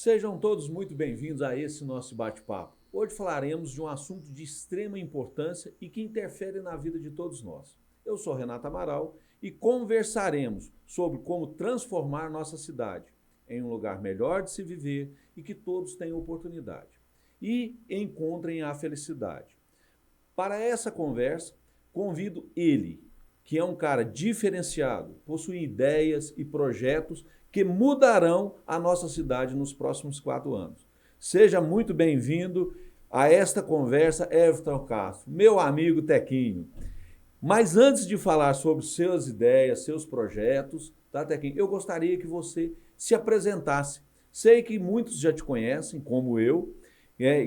Sejam todos muito bem-vindos a esse nosso bate-papo. Hoje falaremos de um assunto de extrema importância e que interfere na vida de todos nós. Eu sou Renato Amaral e conversaremos sobre como transformar nossa cidade em um lugar melhor de se viver e que todos tenham oportunidade e encontrem a felicidade. Para essa conversa, convido ele, que é um cara diferenciado, possui ideias e projetos que mudarão a nossa cidade nos próximos 4 anos. Seja muito bem-vindo a esta conversa, Everton Castro, meu amigo Tequinho. Mas antes de falar sobre suas ideias, seus projetos, tá, Tequinho? Eu gostaria que você se apresentasse. Sei que muitos já te conhecem, como eu,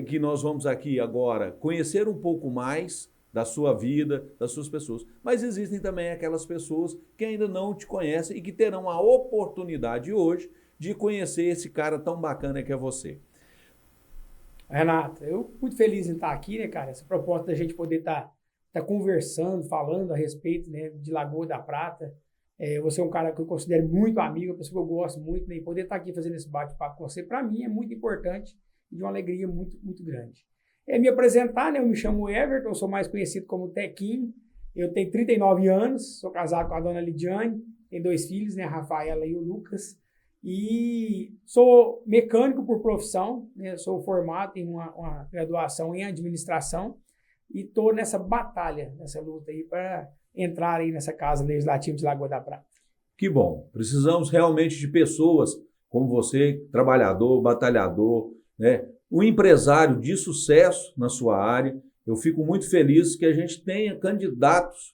que nós vamos aqui agora conhecer um pouco mais da sua vida, das suas pessoas. Mas existem também aquelas pessoas que ainda não te conhecem e que terão a oportunidade hoje de conhecer esse cara tão bacana que é você. Renato, eu muito feliz em estar aqui, né, cara? Essa proposta da gente poder estar conversando, falando a respeito, né, de Lagoa da Prata. Você é um cara que eu considero muito amigo, uma pessoa que eu gosto muito, né? E poder estar aqui fazendo esse bate-papo com você, para mim, é muito importante e de uma alegria muito, muito grande. Me apresentar, né? Eu me chamo Everton, eu sou mais conhecido como Tequinho, eu tenho 39 anos, sou casado com a dona Lidiane, tenho 2 filhos, né? A Rafaela e o Lucas, e sou mecânico por profissão, né? Sou formado em uma graduação em administração e estou nessa batalha, nessa luta aí para entrar aí nessa Casa Legislativa de Lagoa da Prata. Que bom, precisamos realmente de pessoas como você, trabalhador, batalhador, né? Um empresário de sucesso na sua área. Eu fico muito feliz que a gente tenha candidatos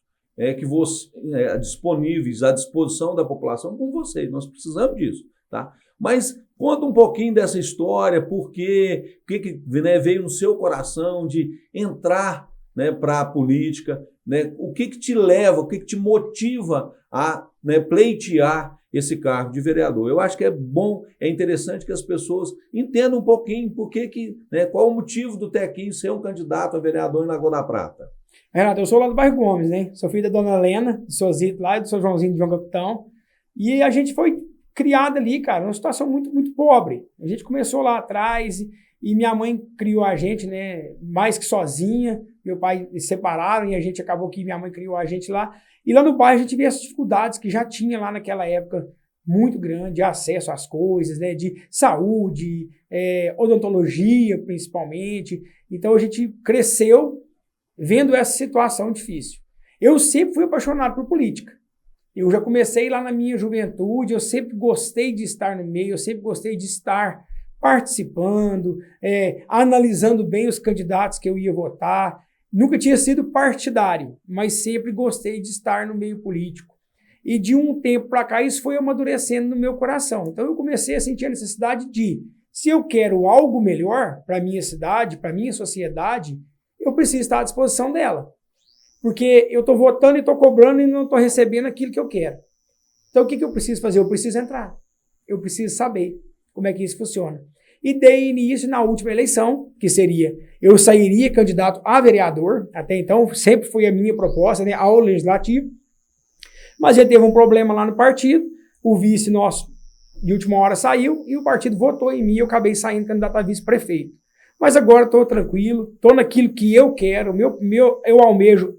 disponíveis à disposição da população como vocês. Nós precisamos disso, tá? Mas conta um pouquinho dessa história, por que veio no seu coração de entrar, né, para a política, né? O que te leva, o que te motiva a, né, pleitear esse cargo de vereador? Eu acho que é bom, é interessante que as pessoas entendam um pouquinho qual o motivo do Tequinho ser um candidato a vereador em Lagoa da Prata. Renato, eu sou lá do bairro Gomes, né? Sou filho da dona Helena, do seu Zito lá e do seu Joãozinho de João Capitão. E a gente foi criado ali, cara, numa situação muito, muito pobre. A gente começou lá atrás e minha mãe criou a gente, né, mais que sozinha. Meu pai se separaram e a gente acabou que minha mãe criou a gente lá. E lá no bairro a gente vê essas dificuldades que já tinha lá naquela época muito grande, de acesso às coisas, né, de saúde, odontologia principalmente. Então a gente cresceu vendo essa situação difícil. Eu sempre fui apaixonado por política. Eu já comecei lá na minha juventude, eu sempre gostei de estar no meio, eu sempre gostei de estar participando, analisando bem os candidatos que eu ia votar. Nunca tinha sido partidário, mas sempre gostei de estar no meio político. E de um tempo para cá, isso foi amadurecendo no meu coração. Então eu comecei a sentir a necessidade de, se eu quero algo melhor para a minha cidade, para a minha sociedade, eu preciso estar à disposição dela. Porque eu estou votando e estou cobrando e não estou recebendo aquilo que eu quero. Então o que eu preciso fazer? Eu preciso entrar. Eu preciso saber como é que isso funciona. E dei início na última eleição, que seria, eu sairia candidato a vereador, até então sempre foi a minha proposta, né, ao legislativo, mas já teve um problema lá no partido, o vice nosso de última hora saiu e o partido votou em mim e eu acabei saindo candidato a vice-prefeito. Mas agora estou tranquilo, estou naquilo que eu quero, eu almejo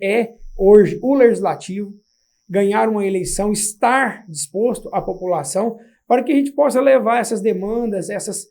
hoje o legislativo, ganhar uma eleição, estar disposto à população para que a gente possa levar essas demandas, essas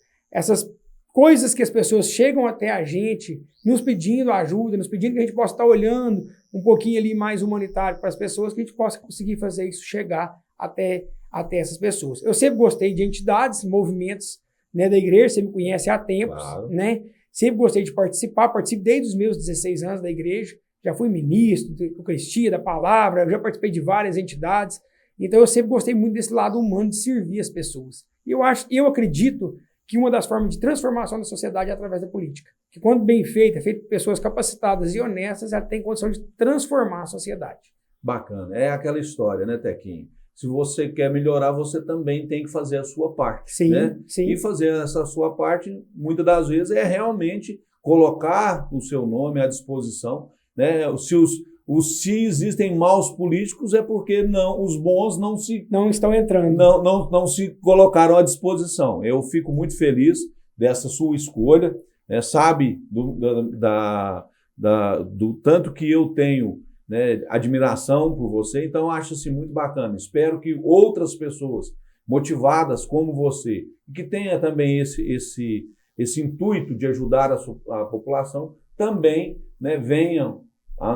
coisas que as pessoas chegam até a gente, nos pedindo ajuda, nos pedindo que a gente possa estar olhando um pouquinho ali mais humanitário para as pessoas, que a gente possa conseguir fazer isso chegar até essas pessoas. Eu sempre gostei de entidades, movimentos, né, da igreja, você me conhece há tempos, claro, né? Sempre gostei de participar, participo desde os meus 16 anos da igreja, já fui ministro da Eucaristia, da palavra, já participei de várias entidades, então eu sempre gostei muito desse lado humano de servir as pessoas. E eu acredito que uma das formas de transformação da sociedade é através da política. Que quando bem feita, feita por pessoas capacitadas e honestas, ela tem condição de transformar a sociedade. Bacana. É aquela história, né, Tequinho? Se você quer melhorar, você também tem que fazer a sua parte. Sim, né? Sim. E fazer essa sua parte, muitas das vezes, é realmente colocar o seu nome à disposição, né? Se se existem maus políticos é porque os bons não estão entrando. Não se colocaram à disposição. Eu fico muito feliz dessa sua escolha, né? Sabe do tanto que eu tenho, né, admiração por você, então eu acho assim, muito bacana. Espero que outras pessoas motivadas como você, que tenha também esse intuito de ajudar a população, também, né, venham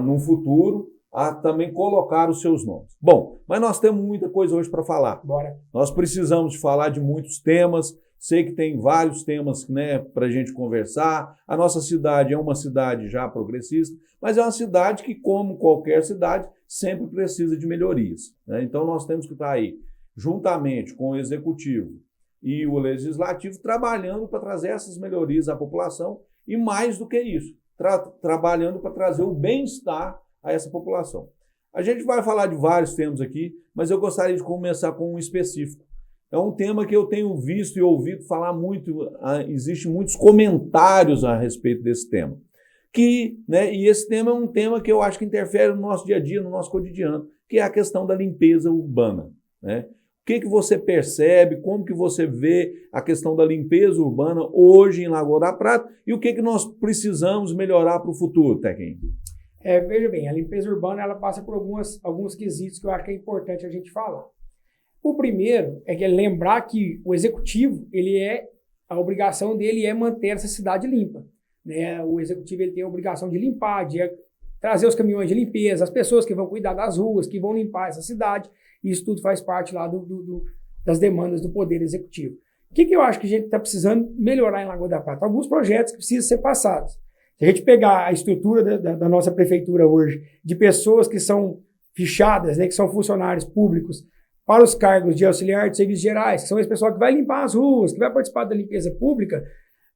no futuro a também colocar os seus nomes. Bom, mas nós temos muita coisa hoje para falar. Bora. Nós precisamos de falar de muitos temas. Sei que tem vários temas, né, para a gente conversar. A nossa cidade é uma cidade já progressista, mas é uma cidade que, como qualquer cidade, sempre precisa de melhorias, né? Então nós temos que estar aí, juntamente com o Executivo e o Legislativo, trabalhando para trazer essas melhorias à população e, mais do que isso, trabalhando para trazer o bem-estar a essa população. A gente vai falar de vários temas aqui, mas eu gostaria de começar com um específico. É um tema que eu tenho visto e ouvido falar muito, existem muitos comentários a respeito desse tema. E esse tema é um tema que eu acho que interfere no nosso dia a dia, no nosso cotidiano, que é a questão da limpeza urbana, né? O que você percebe, como que você vê a questão da limpeza urbana hoje em Lagoa da Prata e o que nós precisamos melhorar para o futuro, Tequinho? Veja bem, a limpeza urbana ela passa por alguns quesitos que eu acho que é importante a gente falar. O primeiro é lembrar que o executivo, a obrigação dele é manter essa cidade limpa, né? O executivo ele tem a obrigação de limpar, de trazer os caminhões de limpeza, as pessoas que vão cuidar das ruas, que vão limpar essa cidade, e isso tudo faz parte lá das demandas do Poder Executivo. O que eu acho que a gente está precisando melhorar em Lagoa da Prata? Alguns projetos que precisam ser passados. Se a gente pegar a estrutura da nossa prefeitura hoje, de pessoas que são fichadas, né, que são funcionários públicos, para os cargos de auxiliar de serviços gerais, que são esse pessoal que vai limpar as ruas, que vai participar da limpeza pública,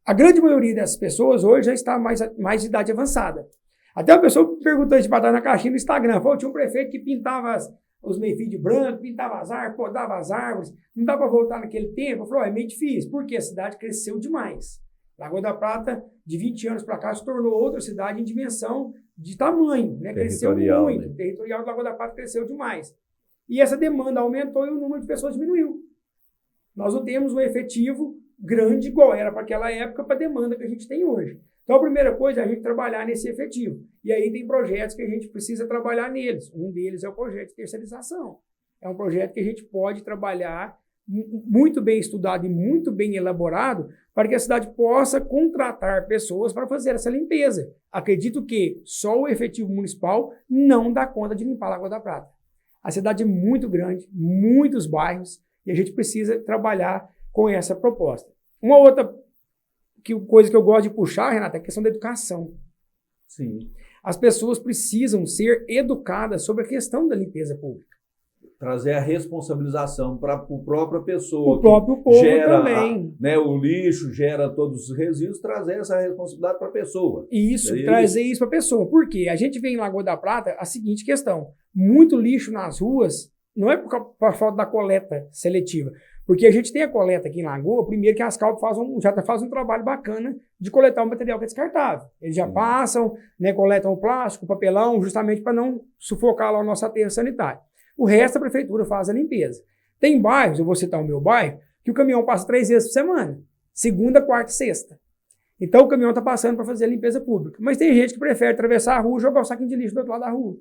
a grande maioria dessas pessoas hoje já está mais de idade avançada. Até uma pessoa perguntou de bater na caixinha no Instagram, falou, tinha um prefeito que pintava os meio-fios de branco, pintava as árvores, podava as árvores, não dá para voltar naquele tempo. Eu falei, é meio difícil, porque a cidade cresceu demais. Lagoa da Prata, de 20 anos para cá, se tornou outra cidade em dimensão de tamanho, né? Cresceu muito, né? O territorial da Lagoa da Prata cresceu demais. E essa demanda aumentou e o número de pessoas diminuiu. Nós não temos um efetivo grande igual era para aquela época, para a demanda que a gente tem hoje. Então, a primeira coisa é a gente trabalhar nesse efetivo. E aí tem projetos que a gente precisa trabalhar neles. Um deles é o projeto de terceirização. É um projeto que a gente pode trabalhar muito bem estudado e muito bem elaborado para que a cidade possa contratar pessoas para fazer essa limpeza. Acredito que só o efetivo municipal não dá conta de limpar a Lagoa da Prata. A cidade é muito grande, muitos bairros, e a gente precisa trabalhar com essa proposta. Uma outra coisa que eu gosto de puxar, Renata, é a questão da educação. Sim. As pessoas precisam ser educadas sobre a questão da limpeza pública. Trazer a responsabilização para a própria pessoa. O próprio povo gera, também. Né, o lixo, gera todos os resíduos, trazer essa responsabilidade para a pessoa. Isso, trazer isso para a pessoa. Por quê? A gente vê em Lagoa da Prata a seguinte questão. Muito lixo nas ruas, não é por falta da coleta seletiva. Porque a gente tem a coleta aqui em Lagoa, primeiro que a Ascalp já faz um trabalho bacana de coletar o material que é descartável. Eles já passam, né, coletam o plástico, o papelão, justamente para não sufocar lá o nosso aterro sanitário. O resto a prefeitura faz a limpeza. Tem bairros, eu vou citar o meu bairro, que o caminhão passa 3 vezes por semana. Segunda, quarta e sexta. Então o caminhão está passando para fazer a limpeza pública. Mas tem gente que prefere atravessar a rua e jogar o saquinho de lixo do outro lado da rua.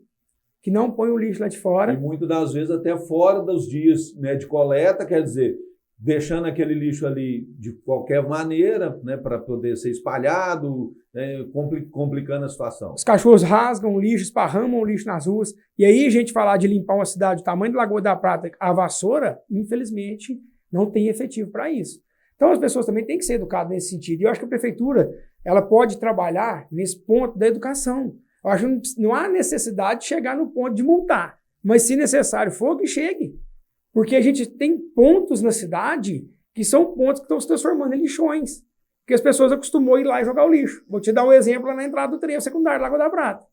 Que não põe o lixo lá de fora. E muitas das vezes até fora dos dias, né, de coleta, quer dizer, deixando aquele lixo ali de qualquer maneira, né, para poder ser espalhado, né, complicando a situação. Os cachorros rasgam o lixo, esparramam o lixo nas ruas. E aí a gente falar de limpar uma cidade do tamanho de Lagoa da Prata, a vassoura, infelizmente, não tem efetivo para isso. Então as pessoas também têm que ser educadas nesse sentido. E eu acho que a prefeitura ela pode trabalhar nesse ponto da educação. Eu acho que não há necessidade de chegar no ponto de multar. Mas se necessário for, que chegue. Porque a gente tem pontos na cidade que são pontos que estão se transformando em lixões. Porque as pessoas acostumou a ir lá e jogar o lixo. Vou te dar um exemplo lá na entrada do trevo secundário, Lagoa da Prata.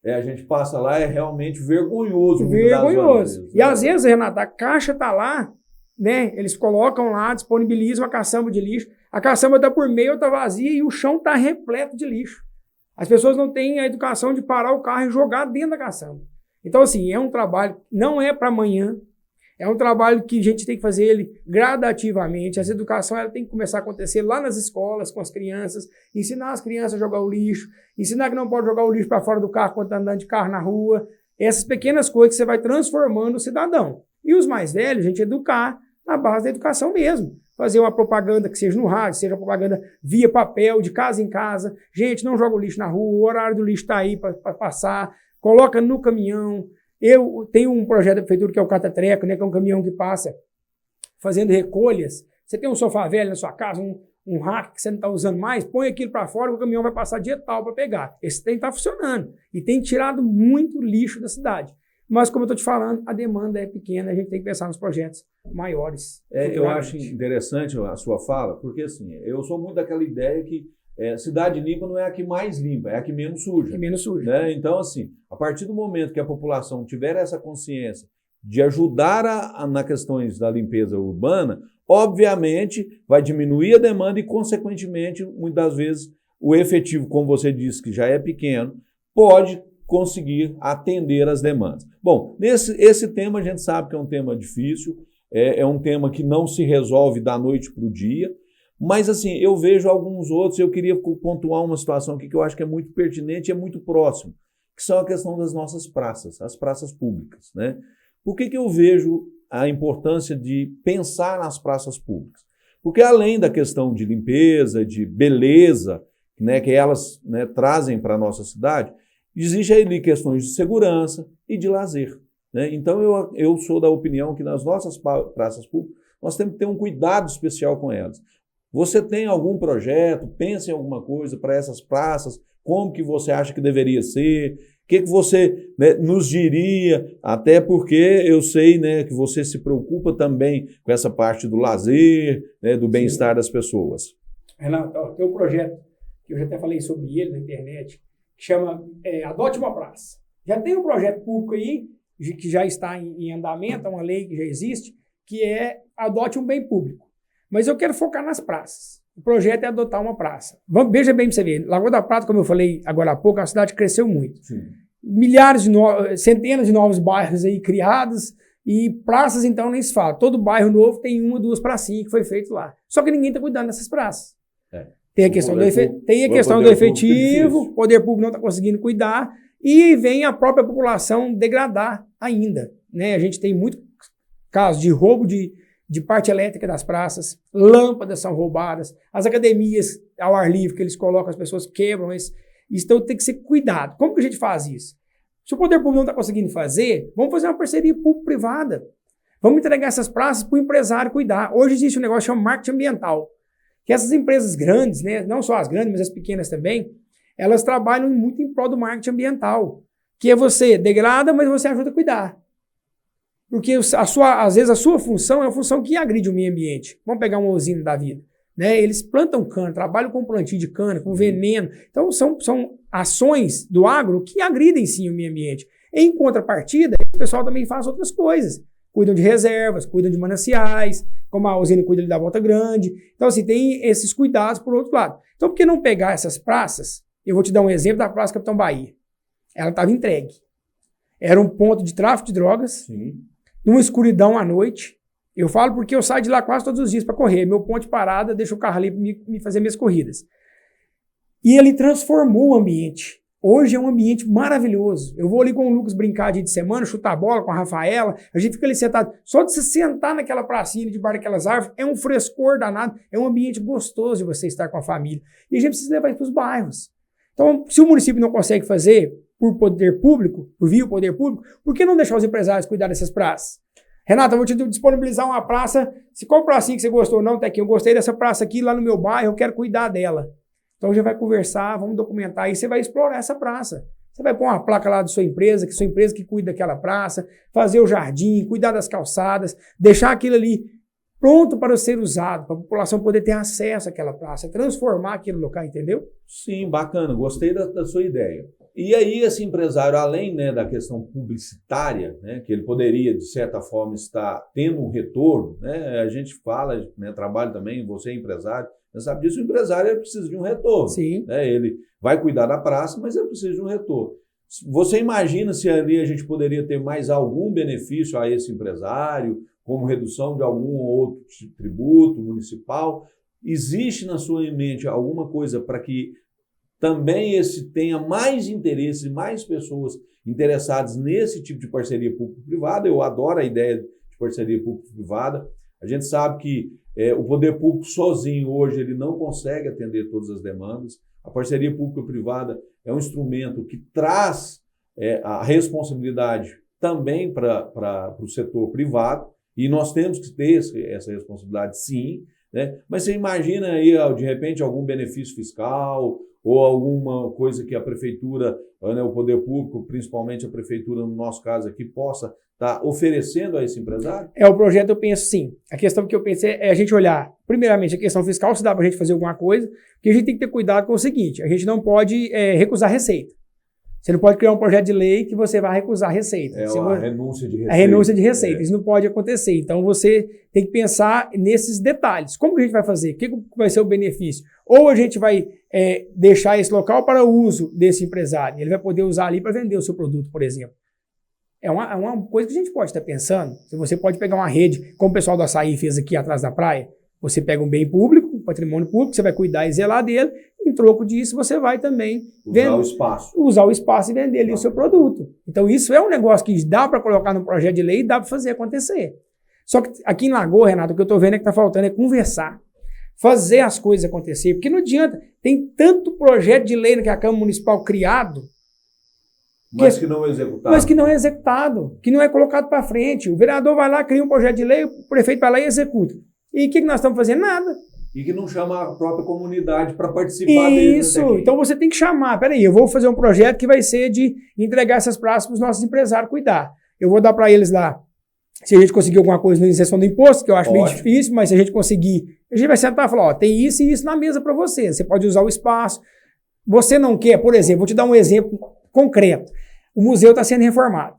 A gente passa lá, é realmente vergonhoso. Vergonhoso. E às vezes, Renata, a caixa está lá, né? Eles colocam lá, disponibilizam a caçamba de lixo. A caçamba está por meio, está vazia e o chão está repleto de lixo. As pessoas não têm a educação de parar o carro e jogar dentro da caçamba. Então, assim, é um trabalho, não é para amanhã, é um trabalho que a gente tem que fazer ele gradativamente. Essa educação ela tem que começar a acontecer lá nas escolas, com as crianças, ensinar as crianças a jogar o lixo, ensinar que não pode jogar o lixo para fora do carro quando está andando de carro na rua. Essas pequenas coisas que você vai transformando o cidadão. E os mais velhos, a gente educar na base da educação mesmo. Fazer uma propaganda que seja no rádio, seja propaganda via papel, de casa em casa. Gente, não joga o lixo na rua, o horário do lixo está aí para passar. Coloca no caminhão. Eu tenho um projeto da prefeitura que é o Catatreco, né, que é um caminhão que passa fazendo recolhas. Você tem um sofá velho na sua casa, um rack que você não está usando mais, põe aquilo para fora que o caminhão vai passar dia tal para pegar. Esse trem está funcionando e tem tirado muito lixo da cidade. Mas, como eu estou te falando, a demanda é pequena, a gente tem que pensar nos projetos maiores. Eu acho interessante a sua fala, porque assim, eu sou muito daquela ideia que cidade limpa não é a que mais limpa, é a que menos suja. Que menos suja. Né? Então, assim, a partir do momento que a população tiver essa consciência de ajudar nas questões da limpeza urbana, obviamente vai diminuir a demanda e, consequentemente, muitas vezes, o efetivo, como você disse, que já é pequeno, pode conseguir atender as demandas. Bom, esse tema a gente sabe que é um tema difícil, é um tema que não se resolve da noite para o dia, mas assim, eu vejo alguns outros, eu queria pontuar uma situação aqui que eu acho que é muito pertinente e é muito próximo, que são a questão das nossas praças, as praças públicas, né? Por que eu vejo a importância de pensar nas praças públicas? Porque além da questão de limpeza, de beleza, né, que elas, né, trazem para a nossa cidade, existe ali questões de segurança e de lazer, né? Então eu sou da opinião que nas nossas praças públicas nós temos que ter um cuidado especial com elas. Você tem algum projeto, pensa em alguma coisa para essas praças, como que você acha que deveria ser, o que você, né, nos diria, até porque eu sei, né, que você se preocupa também com essa parte do lazer, né, do bem-estar das pessoas. Renato, tem um projeto que eu já até falei sobre ele na internet, que chama Adote uma Praça. Já tem um projeto público aí, que já está em andamento, é uma lei que já existe, que é Adote um Bem Público. Mas eu quero focar nas praças. O projeto é adotar uma praça. Veja bem para você ver, Lagoa da Prata, como eu falei agora há pouco, a cidade cresceu muito. Sim. Centenas de novos bairros aí criados, e praças então nem se fala. Todo bairro novo tem uma, duas pracinhas que foi feito lá. Só que ninguém está cuidando dessas praças. Tem a questão do efetivo, o poder público não está conseguindo cuidar, e vem a própria população degradar ainda, né? A gente tem muito casos de roubo de parte elétrica das praças, lâmpadas são roubadas, as academias ao ar livre que eles colocam, as pessoas quebram isso. Então tem que ser cuidado. Como que a gente faz isso? Se o poder público não está conseguindo fazer, vamos fazer uma parceria público-privada. Vamos entregar essas praças para o empresário cuidar. Hoje existe um negócio chamado marketing ambiental, que essas empresas grandes, né, não só as grandes, mas as pequenas também, elas trabalham muito em prol do marketing ambiental, que é você degrada, mas você ajuda a cuidar. Porque às vezes a sua função é uma função que agride o meio ambiente. Vamos pegar uma usina da vida, né? Eles plantam cana, trabalham com plantio de cana, com veneno. Então são ações do agro que agridem sim o meio ambiente. Em contrapartida, o pessoal também faz outras coisas. Cuidam de reservas, cuidam de mananciais, como a usina cuida da Volta Grande. Então assim, tem esses cuidados por outro lado. Então por que não pegar essas praças? Eu vou te dar um exemplo da Praça Capitão Bahia. Ela estava entregue. Era um ponto de tráfico de drogas. Sim. Numa escuridão à noite. Eu falo porque eu saio de lá quase todos os dias para correr. Meu ponto de parada, deixo o carro ali para me fazer minhas corridas. E ele transformou o ambiente. Hoje é um ambiente maravilhoso. Eu vou ali com o Lucas brincar dia de semana, chutar bola com a Rafaela. A gente fica ali sentado. Só de se sentar naquela pracinha debaixo daquelas árvores, é um frescor danado. É um ambiente gostoso de você estar com a família. E a gente precisa levar isso para os bairros. Então, se o município não consegue fazer por poder público, por via poder público, por que não deixar os empresários cuidar dessas praças? Renato, eu vou te disponibilizar uma praça. Se qual pracinha que você gostou? Não, tá aqui. Eu gostei dessa praça aqui lá no meu bairro, eu quero cuidar dela. Então já vai conversar, vamos documentar e você vai explorar essa praça. Você vai pôr uma placa lá da sua empresa que cuida daquela praça, fazer o jardim, cuidar das calçadas, deixar aquilo ali pronto para ser usado, para a população poder ter acesso àquela praça, transformar aquele local, entendeu? Sim, bacana. Gostei da sua ideia. E aí esse empresário, além, né, da questão publicitária, né, que ele poderia, de certa forma, estar tendo um retorno, né, a gente fala, né, trabalho também, você é empresário, você sabe disso, o empresário precisa de um retorno. Sim. Né, ele vai cuidar da praça, mas ele precisa de um retorno. Você imagina se ali a gente poderia ter mais algum benefício a esse empresário, como redução de algum outro tributo municipal? Existe na sua mente alguma coisa para que também esse tenha mais interesse, mais pessoas interessadas nesse tipo de parceria público-privada? Eu adoro a ideia de parceria público-privada. A gente sabe que o poder público sozinho hoje ele não consegue atender todas as demandas. A parceria público-privada é um instrumento que traz a responsabilidade também para o setor privado, e nós temos que ter essa responsabilidade sim, né? Mas você imagina aí, de repente, algum benefício fiscal ou alguma coisa que a prefeitura, né, o poder público, principalmente a prefeitura, no nosso caso aqui, possa estar oferecendo a esse empresário? O projeto eu penso sim. A questão que eu pensei é a gente olhar, primeiramente, a questão fiscal, se dá para a gente fazer alguma coisa, porque a gente tem que ter cuidado com o seguinte, a gente não pode recusar receita. Você não pode criar um projeto de lei que você vai recusar receita. A renúncia de receita. A renúncia de receita. Isso não pode acontecer. Então, você tem que pensar nesses detalhes. Como que a gente vai fazer? O que vai ser o benefício? Ou a gente vai deixar esse local para o uso desse empresário. Ele vai poder usar ali para vender o seu produto, por exemplo. É uma coisa que a gente pode estar pensando. Se você pode pegar uma rede, como o pessoal do açaí fez aqui atrás da praia, você pega um bem público, um patrimônio público, você vai cuidar e zelar dele, em troco disso você vai também usar o espaço e vender ali o seu produto. Então isso é um negócio que dá para colocar no projeto de lei e dá para fazer acontecer. Só que aqui em Lagoa, Renato, o que eu estou vendo é que está faltando é conversar, fazer as coisas acontecer, porque não adianta, tem tanto projeto de lei que a Câmara Municipal criado, mas que não é executado. Mas que não é executado, que não é colocado para frente. O vereador vai lá, cria um projeto de lei, o prefeito vai lá e executa. E o que nós estamos fazendo? Nada. E que não chama a própria comunidade para participar dele. Isso, então você tem que chamar. Peraí, eu vou fazer um projeto que vai ser de entregar essas praças para os nossos empresários cuidar. Eu vou dar para eles lá, se a gente conseguir alguma coisa na isenção do imposto, que eu acho meio difícil, mas se a gente conseguir, a gente vai sentar e falar, ó, tem isso e isso na mesa para você. Você pode usar o espaço. Você não quer, por exemplo, vou te dar um exemplo concreto. O museu está sendo reformado.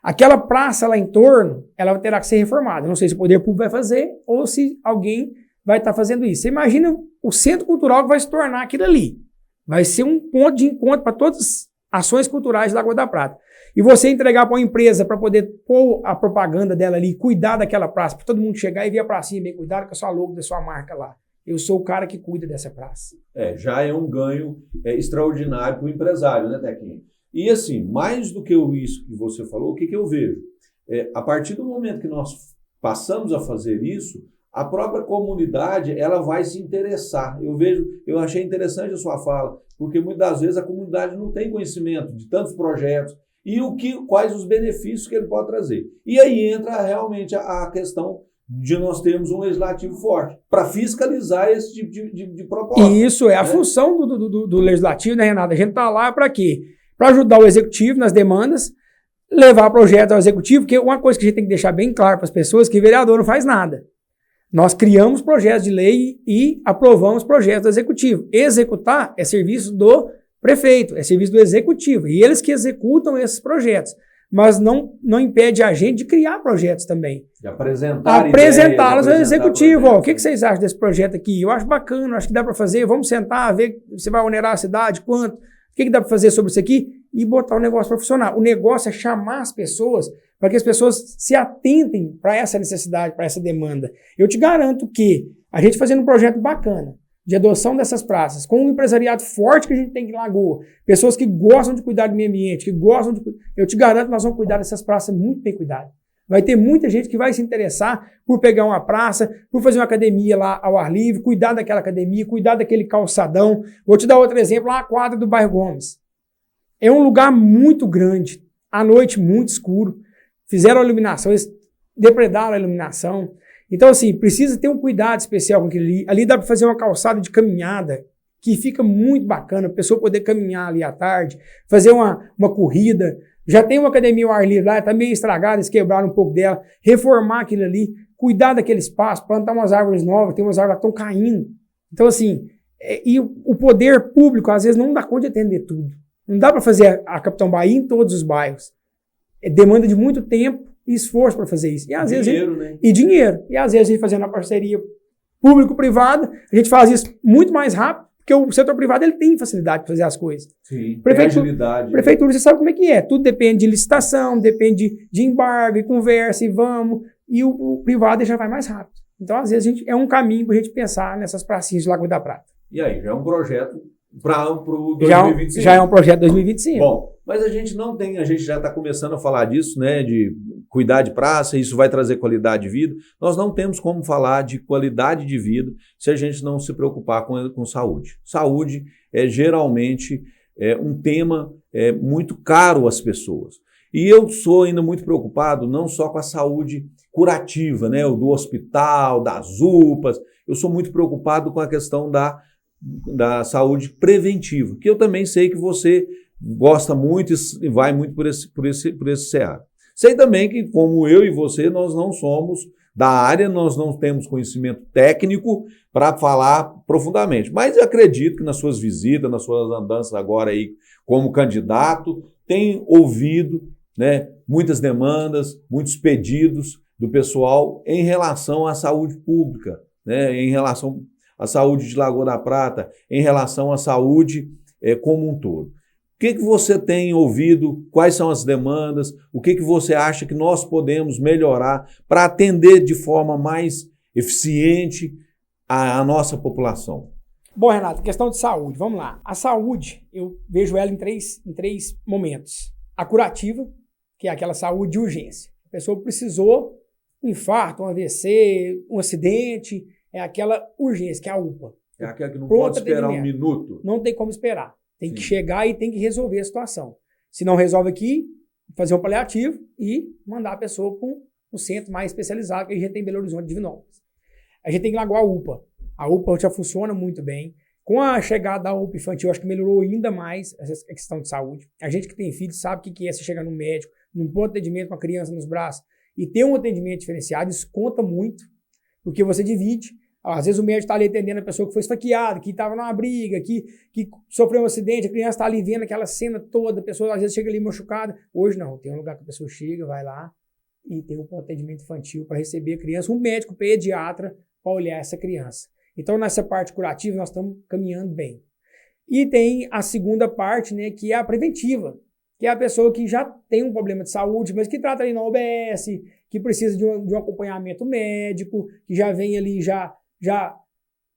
Aquela praça lá em torno, ela terá que ser reformada. Não sei se o poder público vai fazer ou se alguém vai estar fazendo isso. Você imagina o centro cultural que vai se tornar aquilo ali. Vai ser um ponto de encontro para todas as ações culturais da Lagoa da Prata. E você entregar para uma empresa para poder pôr a propaganda dela ali, cuidar daquela praça, para todo mundo chegar e vir a pracinha bem cuidada com a sua logo da sua marca lá. Eu sou o cara que cuida dessa praça. Já é um ganho extraordinário para o empresário, né, Tequinho? E assim, mais do que isso que você falou, o que eu vejo? A partir do momento que nós passamos a fazer isso, a própria comunidade ela vai se interessar. Eu achei interessante a sua fala, porque muitas das vezes a comunidade não tem conhecimento de tantos projetos e quais os benefícios que ele pode trazer. E aí entra realmente a questão de nós termos um legislativo forte para fiscalizar esse tipo de proposta. Isso é a função do legislativo, né, Renato? A gente está lá para quê? Para ajudar o executivo nas demandas, levar projetos ao executivo, porque uma coisa que a gente tem que deixar bem claro para as pessoas é que o vereador não faz nada. Nós criamos projetos de lei e aprovamos projetos do executivo. Executar é serviço do prefeito, é serviço do executivo. E eles que executam esses projetos. Mas não impede a gente de criar projetos também. De apresentá-los ao executivo. Ó, o que vocês acham desse projeto aqui? Eu acho bacana, acho que dá para fazer. Vamos sentar, ver se você vai onerar a cidade, quanto. O que dá para fazer sobre isso aqui? E botar o negócio para funcionar. O negócio é chamar as pessoas para que as pessoas se atentem para essa necessidade, para essa demanda. Eu te garanto que a gente fazendo um projeto bacana de adoção dessas praças, com um empresariado forte que a gente tem em Lagoa, pessoas que gostam de cuidar do meio ambiente, eu te garanto que nós vamos cuidar dessas praças muito bem cuidadas. Vai ter muita gente que vai se interessar por pegar uma praça, por fazer uma academia lá ao ar livre, cuidar daquela academia, cuidar daquele calçadão. Vou te dar outro exemplo, lá a quadra do bairro Gomes. É um lugar muito grande, à noite muito escuro. Fizeram a iluminação, eles depredaram a iluminação. Então, assim, precisa ter um cuidado especial com aquilo ali. Ali dá para fazer uma calçada de caminhada, que fica muito bacana, a pessoa poder caminhar ali à tarde, fazer uma corrida. Já tem uma academia ao ar livre lá, está meio estragada, eles quebraram um pouco dela, reformar aquilo ali, cuidar daquele espaço, plantar umas árvores novas, tem umas árvores que estão caindo. Então, assim, e o poder público, às vezes, não dá conta de atender tudo. Não dá para fazer a Capitão Bahia em todos os bairros. Demanda de muito tempo e esforço para fazer isso. E às vezes né? E dinheiro. E às vezes a gente fazendo a parceria público-privada, a gente faz isso muito mais rápido, porque o setor privado ele tem facilidade para fazer as coisas. Sim, agilidade. Prefeitura, você sabe como é que é. Tudo depende de licitação, depende de embargo, e conversa, e vamos. E o privado já vai mais rápido. Então, às vezes, é um caminho para a gente pensar nessas pracinhas de Lagoa da Prata. E aí, já é um projeto para o 2025. Já é um projeto 2025. Bom, mas a gente não tem, a gente já está começando a falar disso, né, de cuidar de praça, isso vai trazer qualidade de vida. Nós não temos como falar de qualidade de vida se a gente não se preocupar com saúde. Saúde é geralmente um tema muito caro às pessoas. E eu sou ainda muito preocupado não só com a saúde curativa, né, do hospital, das UPAs, eu sou muito preocupado com a questão da saúde preventiva, que eu também sei que você gosta muito e vai muito por esse cenário. Sei também que, como eu e você, nós não somos da área, nós não temos conhecimento técnico para falar profundamente, mas eu acredito que nas suas visitas, nas suas andanças agora aí como candidato, tem ouvido, né, muitas demandas, muitos pedidos do pessoal em relação à saúde pública, né, em relação à saúde de Lagoa da Prata, em relação à saúde como um todo. O que você tem ouvido? Quais são as demandas? O que você acha que nós podemos melhorar para atender de forma mais eficiente a nossa população? Bom, Renato, questão de saúde, vamos lá. A saúde, eu vejo ela em três momentos. A curativa, que é aquela saúde de urgência. A pessoa precisou, um infarto, um AVC, um acidente, é aquela urgência, que é a UPA. É aquela que não pode esperar um minuto. Não tem como esperar. Tem que chegar e tem que resolver a situação. Se não resolve aqui, fazer um paliativo e mandar a pessoa para um centro mais especializado, que a gente tem em Belo Horizonte, Divinópolis. A gente tem que largar a UPA. A UPA já funciona muito bem. Com a chegada da UPA infantil, acho que melhorou ainda mais essa questão de saúde. A gente que tem filho sabe o que é você chegar no médico, num ponto de atendimento com a criança nos braços e ter um atendimento diferenciado, isso conta muito, porque você divide. Às vezes o médico está ali atendendo a pessoa que foi esfaqueada, que estava numa briga, que sofreu um acidente, a criança está ali vendo aquela cena toda, a pessoa às vezes chega ali machucada. Hoje não, tem um lugar que a pessoa chega, vai lá e tem um atendimento infantil para receber a criança, um médico pediatra para olhar essa criança. Então nessa parte curativa nós estamos caminhando bem. E tem a segunda parte, né, que é a preventiva, que é a pessoa que já tem um problema de saúde, mas que trata ali na OBS, que precisa de um acompanhamento médico, que já vem ali já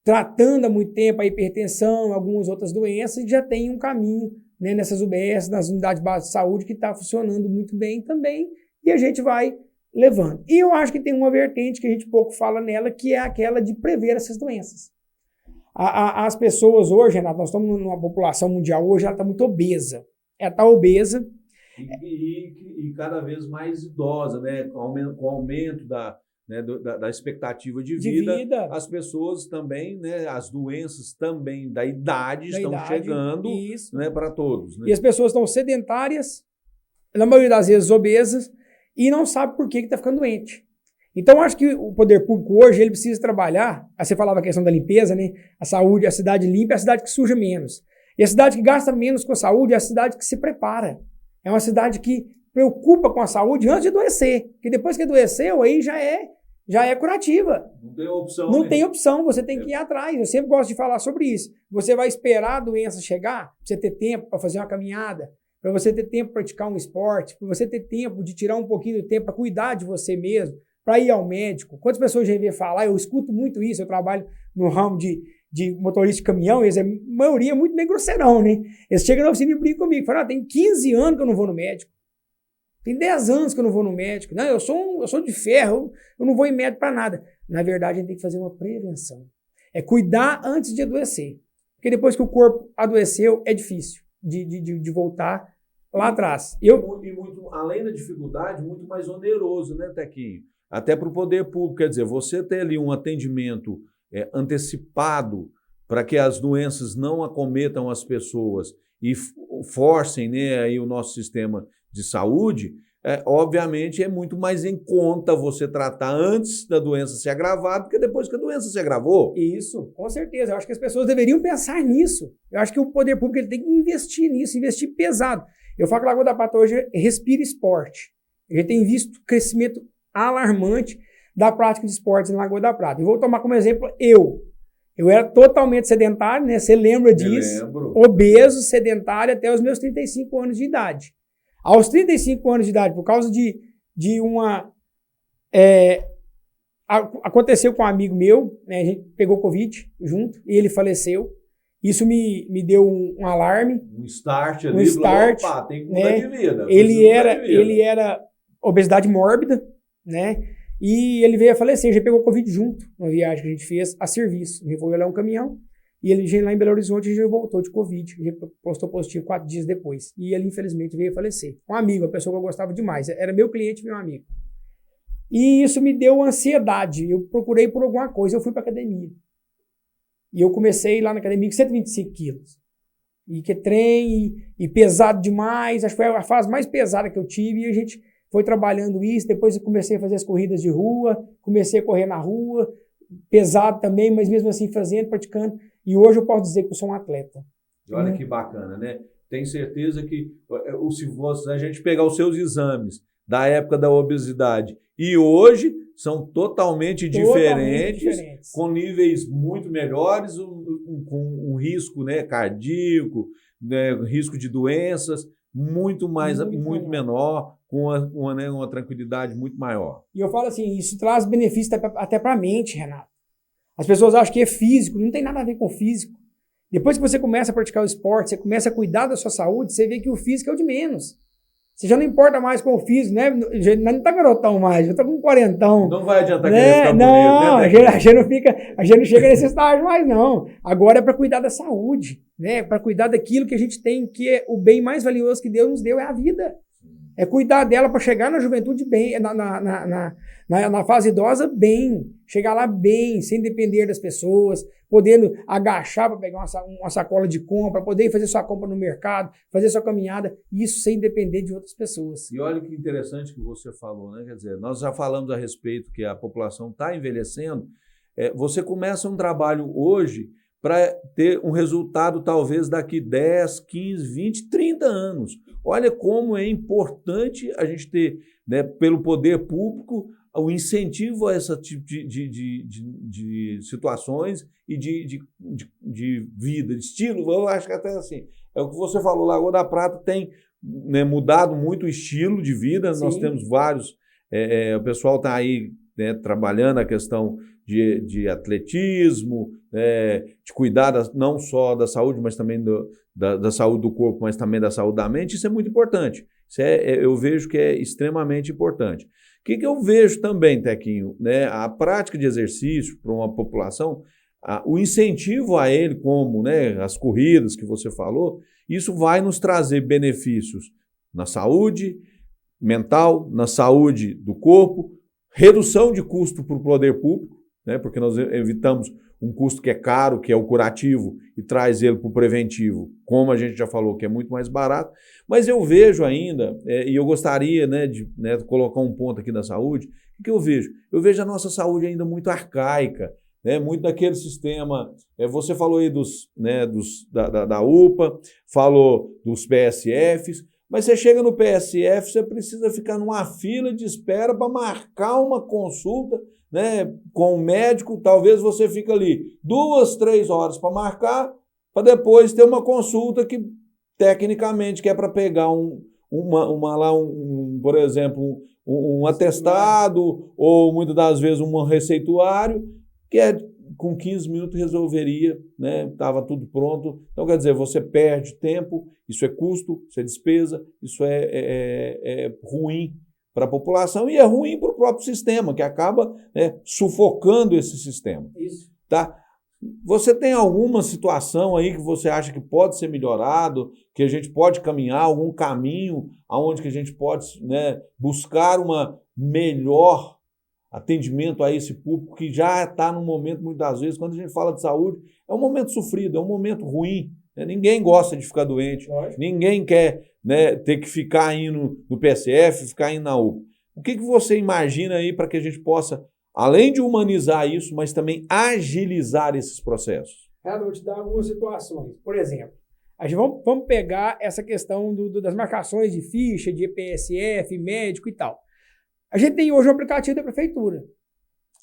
tratando há muito tempo a hipertensão, algumas outras doenças, e já tem um caminho, né, nessas UBS, nas unidades básicas de saúde, que está funcionando muito bem também, e a gente vai levando. E eu acho que tem uma vertente que a gente pouco fala nela, que é aquela de prever essas doenças. As pessoas hoje, Renato, nós estamos numa população mundial hoje, ela está muito obesa. Ela está obesa. E cada vez mais idosa, né, com o aumento da expectativa de vida, as pessoas também, né, as doenças também da idade estão chegando, né, para todos. Né? E as pessoas estão sedentárias, na maioria das vezes obesas, e não sabe por que está ficando doente. Então, acho que o poder público hoje, ele precisa trabalhar, você falava a questão da limpeza, né, a saúde, a cidade limpa é a cidade que suja menos. E a cidade que gasta menos com a saúde é a cidade que se prepara. É uma cidade que preocupa com a saúde antes de adoecer, porque depois que adoeceu, aí já é curativa. Não tem opção. Não tem opção, você tem que ir atrás. Eu sempre gosto de falar sobre isso. Você vai esperar a doença chegar, para você ter tempo para fazer uma caminhada, para você ter tempo para praticar um esporte, para você ter tempo de tirar um pouquinho do tempo para cuidar de você mesmo, para ir ao médico. Quantas pessoas já vêm falar? Eu escuto muito isso, eu trabalho no ramo de motorista de caminhão, a maioria é muito bem grosseirão, né? Eles chegam na oficina e brincam comigo, falam, tem 15 anos que eu não vou no médico. Tem 10 anos que eu não vou no médico. Não, eu sou de ferro, eu não vou em médico para nada. Na verdade, a gente tem que fazer uma prevenção. É cuidar antes de adoecer. Porque depois que o corpo adoeceu, é difícil de voltar lá atrás. E muito, além da dificuldade, muito mais oneroso, né, Tequinho? Até para o poder público. Quer dizer, você ter ali um atendimento antecipado para que as doenças não acometam as pessoas e forcem, né, aí o nosso sistema de saúde, obviamente é muito mais em conta você tratar antes da doença se agravar do que depois que a doença se agravou. Isso, com certeza. Eu acho que as pessoas deveriam pensar nisso. Eu acho que o poder público ele tem que investir nisso, investir pesado. Eu falo que a Lagoa da Prata hoje respira esporte. A gente tem visto crescimento alarmante da prática de esportes na Lagoa da Prata. E vou tomar como exemplo eu era totalmente sedentário, né? Você lembra disso? Obeso, sedentário até os meus 35 anos de idade. Aos 35 anos de idade, por causa de uma... aconteceu com um amigo meu, né? A gente pegou Covid junto e ele faleceu. Isso me deu um alarme. Um start ali. Um start. Opa, tem que mudar de vida. Ele era obesidade mórbida, né? E ele veio a falecer, já pegou Covid junto, uma viagem que a gente fez a serviço. A gente foi olhar um caminhão, e ele já lá em Belo Horizonte, já voltou de Covid, ele postou positivo 4 dias depois. E ele, infelizmente, veio a falecer. Um amigo, uma pessoa que eu gostava demais, era meu cliente, meu amigo. E isso me deu ansiedade, eu procurei por alguma coisa, eu fui para academia. E eu comecei lá na academia com 125 quilos. E que trem, e pesado demais, acho que foi a fase mais pesada que eu tive, e a gente foi trabalhando isso, depois eu comecei a fazer as corridas de rua, comecei a correr na rua, pesado também, mas mesmo assim fazendo, praticando, e hoje eu posso dizer que eu sou um atleta. E olha que bacana, né? Tenho certeza que se a gente pegar os seus exames da época da obesidade e hoje são totalmente diferentes, com níveis muito melhores, com um risco, né, cardíaco, né, risco de doenças muito menor, com uma tranquilidade muito maior. E eu falo assim, isso traz benefício até para a mente, Renato. As pessoas acham que é físico, não tem nada a ver com físico. Depois que você começa a praticar o esporte, você começa a cuidar da sua saúde, você vê que o físico é o de menos. Você já não importa mais com o físico, né? Não está garotão mais, já está com 40. Não vai adiantar né? Querer ficar bonito, não, a gente não chega nesse estágio mais, não. Agora é para cuidar da saúde, né? Para cuidar daquilo que a gente tem, que é o bem mais valioso que Deus nos deu, é a vida. É cuidar dela para chegar na juventude bem, na fase idosa bem, chegar lá bem, sem depender das pessoas, podendo agachar para pegar uma sacola de compra, poder fazer sua compra no mercado, fazer sua caminhada, isso sem depender de outras pessoas. E olha que interessante que você falou, né? Quer dizer, nós já falamos a respeito que a população está envelhecendo, você começa um trabalho hoje para ter um resultado talvez daqui 10, 15, 20, 30 anos. Olha como é importante a gente ter, né, pelo poder público, o incentivo a esse tipo de situações e de vida, de estilo. Eu acho que até assim, é o que você falou, Lagoa da Prata tem, né, mudado muito o estilo de vida. Sim. Nós temos vários, o pessoal está aí, né, trabalhando a questão de atletismo, de cuidar não só da saúde, mas também da saúde do corpo, mas também da saúde da mente. Isso é muito importante. Isso eu vejo que é extremamente importante. O que eu vejo também, Tequinho, né, a prática de exercício para uma população, o incentivo a ele, como, né, as corridas que você falou, isso vai nos trazer benefícios na saúde mental, na saúde do corpo, redução de custo para o poder público, né, porque nós evitamos um custo que é caro, que é o curativo, e traz ele para o preventivo, como a gente já falou, que é muito mais barato. Mas eu vejo ainda, e eu gostaria, né, de colocar um ponto aqui da saúde, o que eu vejo? Eu vejo a nossa saúde ainda muito arcaica, né, muito daquele sistema. Você falou aí da UPA, falou dos PSFs, mas você chega no PSF, você precisa ficar numa fila de espera para marcar uma consulta, né, com o médico. Talvez você fique ali 2, 3 horas para marcar, para depois ter uma consulta que, tecnicamente, que é para pegar por exemplo, um atestado ou, muitas das vezes, um receituário, que com 15 minutos resolveria, né? Estava tudo pronto. Então, quer dizer, você perde tempo, isso é custo, isso é despesa, isso é ruim para a população e é ruim para o próprio sistema, que acaba, né, sufocando esse sistema. Isso. Tá? Você tem alguma situação aí que você acha que pode ser melhorado, que a gente pode caminhar, algum caminho aonde que a gente pode, né, buscar uma melhor atendimento a esse público que já está num momento, muitas vezes, quando a gente fala de saúde, é um momento sofrido, é um momento ruim, né? Ninguém gosta de ficar doente, ninguém quer né, ter que ficar indo no PSF, ficar indo na UPA. O que você imagina aí para que a gente possa, além de humanizar isso, mas também agilizar esses processos? Eu vou te dar algumas situações. Por exemplo, vamos pegar essa questão das marcações de ficha, de PSF, médico e tal. A gente tem hoje um aplicativo da prefeitura.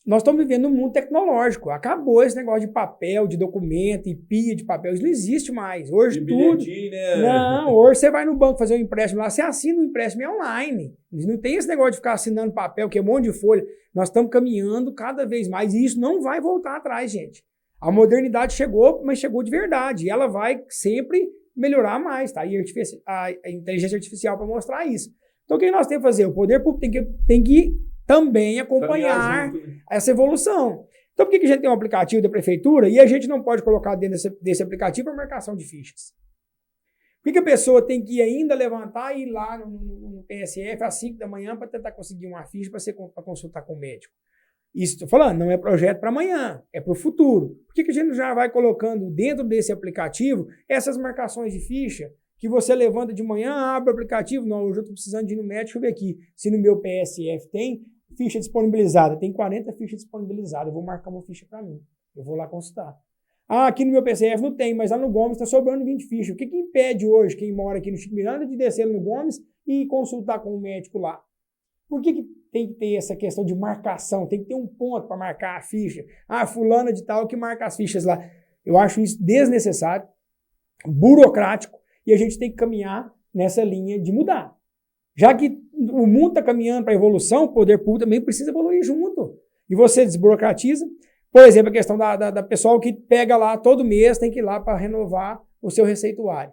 Nós estamos vivendo um mundo tecnológico. Acabou esse negócio de papel, de documento e pia de papel. Isso não existe mais. Hoje tudo... Né? Não, hoje você vai no banco fazer um empréstimo lá, você assina o empréstimo online. Não tem esse negócio de ficar assinando papel, que é um monte de folha. Nós estamos caminhando cada vez mais e isso não vai voltar atrás, gente. A modernidade chegou, mas chegou de verdade. E ela vai sempre melhorar mais, tá? E a inteligência artificial para mostrar isso. Então, o que nós temos que fazer? O poder público tem que também acompanhar essa evolução. Então, por que a gente tem um aplicativo da prefeitura e a gente não pode colocar dentro desse aplicativo a marcação de fichas? Por que a pessoa tem que ainda levantar e ir lá no PSF às 5 da manhã para tentar conseguir uma ficha para consultar com o médico? Isso estou falando, não é projeto para amanhã, é para o futuro. Por que a gente já vai colocando dentro desse aplicativo essas marcações de ficha que você levanta de manhã, abre o aplicativo, não, hoje eu estou precisando de ir no médico, deixa eu ver aqui se no meu PSF tem ficha disponibilizada, tem 40 fichas disponibilizadas, eu vou marcar uma ficha para mim, eu vou lá consultar. Ah, aqui no meu PSF não tem, mas lá no Gomes está sobrando 20 fichas. O que impede hoje quem mora aqui no Chico Miranda de descer no Gomes e consultar com o médico lá? Por que tem que ter essa questão de marcação? Tem que ter um ponto para marcar a ficha. Ah, fulana de tal que marca as fichas lá. Eu acho isso desnecessário, burocrático, e a gente tem que caminhar nessa linha de mudar. Já que o mundo está caminhando para a evolução, o poder público também precisa evoluir junto. E você desburocratiza. Por exemplo, a questão da pessoal que pega lá todo mês, tem que ir lá para renovar o seu receituário.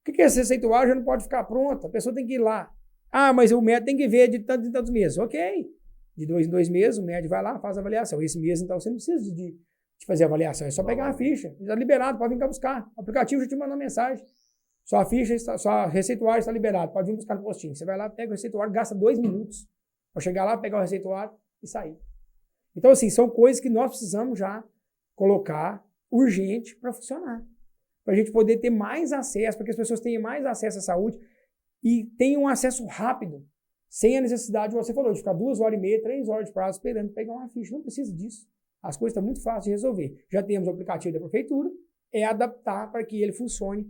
O que é esse receituário? Já não pode ficar pronto, a pessoa tem que ir lá. Ah, mas o médico tem que ver de tantos em tantos meses. Ok, de 2 em 2 meses o médico vai lá, faz a avaliação. Esse mês, então, você não precisa de fazer a avaliação, é só pegar a ficha. Já liberado, pode vir cá buscar. O aplicativo já te mandou mensagem. Sua ficha, sua receituário está liberado, pode vir buscar no postinho. Você vai lá, pega o receituário, gasta 2 minutos para chegar lá, pegar o receituário e sair. Então, assim, são coisas que nós precisamos já colocar urgente para funcionar. Para a gente poder ter mais acesso, para que as pessoas tenham mais acesso à saúde e tenham um acesso rápido, sem a necessidade, você falou, de ficar 2 horas e meia, 3 horas de prazo esperando pegar uma ficha. Não precisa disso. As coisas estão muito fáceis de resolver. Já temos o aplicativo da prefeitura, é adaptar para que ele funcione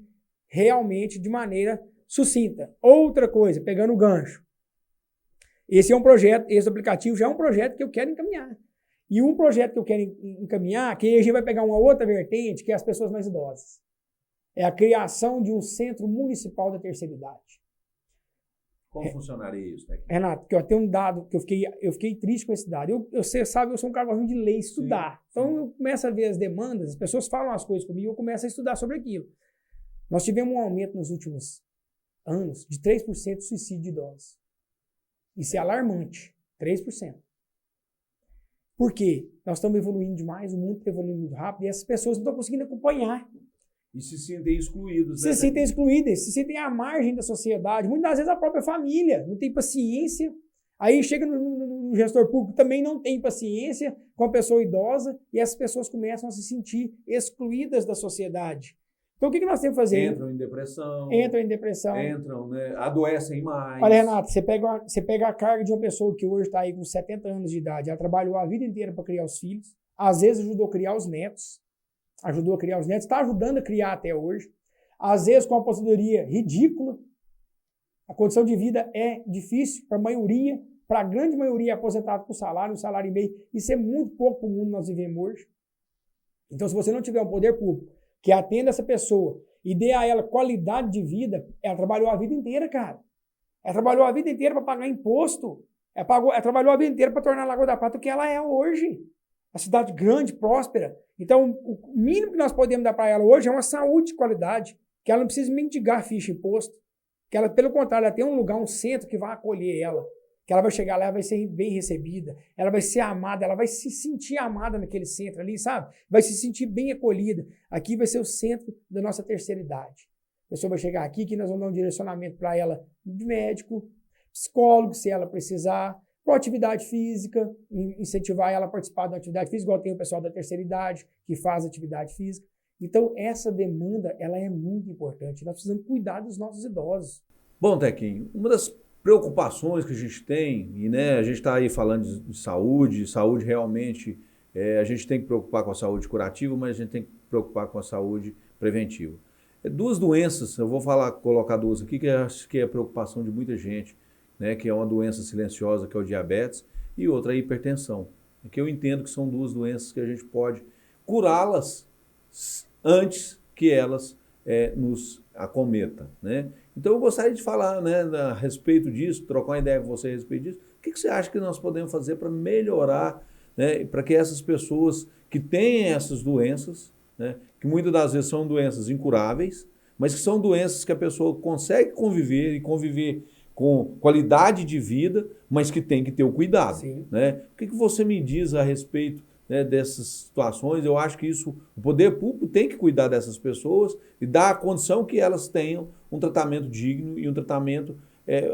realmente de maneira sucinta. Outra coisa, pegando o gancho. Esse é um projeto, esse aplicativo já é um projeto que eu quero encaminhar. E um projeto que eu quero encaminhar, que a gente vai pegar uma outra vertente, que é as pessoas mais idosas. É a criação de um centro municipal da terceira idade. Como funcionaria isso, né? Renato, que eu tenho um dado que eu fiquei triste com esse dado. Você sabe, eu sou um cara que gosta de ler, estudar. Sim, sim. Então eu começo a ver as demandas, as pessoas falam as coisas comigo, eu começo a estudar sobre aquilo. Nós tivemos um aumento nos últimos anos de 3% de suicídio de idosos. Isso é alarmante, 3%. Por quê? Nós estamos evoluindo demais, o mundo está evoluindo muito rápido e essas pessoas não estão conseguindo acompanhar. E se sentem excluídos. Se sentem excluídas, se sentem à margem da sociedade. Muitas das vezes a própria família não tem paciência. Aí chega no gestor público, também não tem paciência com a pessoa idosa e essas pessoas começam a se sentir excluídas da sociedade. Então, o que nós temos que fazer? Entram em depressão. Entram, né? Adoecem mais. Olha, Renato, você pega a carga de uma pessoa que hoje está aí com 70 anos de idade, ela trabalhou a vida inteira para criar os filhos, às vezes ajudou a criar os netos, está ajudando a criar até hoje, às vezes com uma aposentadoria ridícula. A condição de vida é difícil para a maioria, para a grande maioria é aposentado por salário, 1,5 salário. Isso é muito pouco para o mundo que nós vivemos hoje. Então, se você não tiver um poder público que atenda essa pessoa e dê a ela qualidade de vida, ela trabalhou a vida inteira, cara. Ela trabalhou a vida inteira para pagar imposto. Ela trabalhou a vida inteira para tornar a Lagoa da Prata o que ela é hoje. A cidade grande, próspera. Então, o mínimo que nós podemos dar para ela hoje é uma saúde de qualidade, que ela não precisa mendigar ficha de imposto, que ela, pelo contrário, ela tem um lugar, um centro que vai acolher ela, que ela vai chegar lá, ela vai ser bem recebida, ela vai ser amada, ela vai se sentir amada naquele centro ali, sabe? Vai se sentir bem acolhida. Aqui vai ser o centro da nossa terceira idade. A pessoa vai chegar aqui, que nós vamos dar um direcionamento para ela de médico, psicólogo, se ela precisar, para atividade física, incentivar ela a participar da atividade física, igual tem o pessoal da terceira idade que faz atividade física. Então, essa demanda, ela é muito importante. Nós precisamos cuidar dos nossos idosos. Bom, Tequinho, uma das preocupações que a gente tem, e né, a gente está aí falando de saúde realmente, a gente tem que preocupar com a saúde curativa, mas a gente tem que preocupar com a saúde preventiva. Duas doenças, eu vou colocar duas aqui, que eu acho que é a preocupação de muita gente, né, que é uma doença silenciosa, que é o diabetes, e outra a hipertensão, que eu entendo que são duas doenças que a gente pode curá-las antes que elas nos acometa, né? Então eu gostaria de falar, né, a respeito disso, trocar uma ideia com você a respeito disso. O que você acha que nós podemos fazer para melhorar, né, para que essas pessoas que têm essas doenças, né, que muitas das vezes são doenças incuráveis, mas que são doenças que a pessoa consegue conviver e conviver com qualidade de vida, mas que tem que ter o cuidado, né? O que você me diz a respeito, né, dessas situações? Eu acho que o poder público tem que cuidar dessas pessoas e dar a condição que elas tenham um tratamento digno e um tratamento,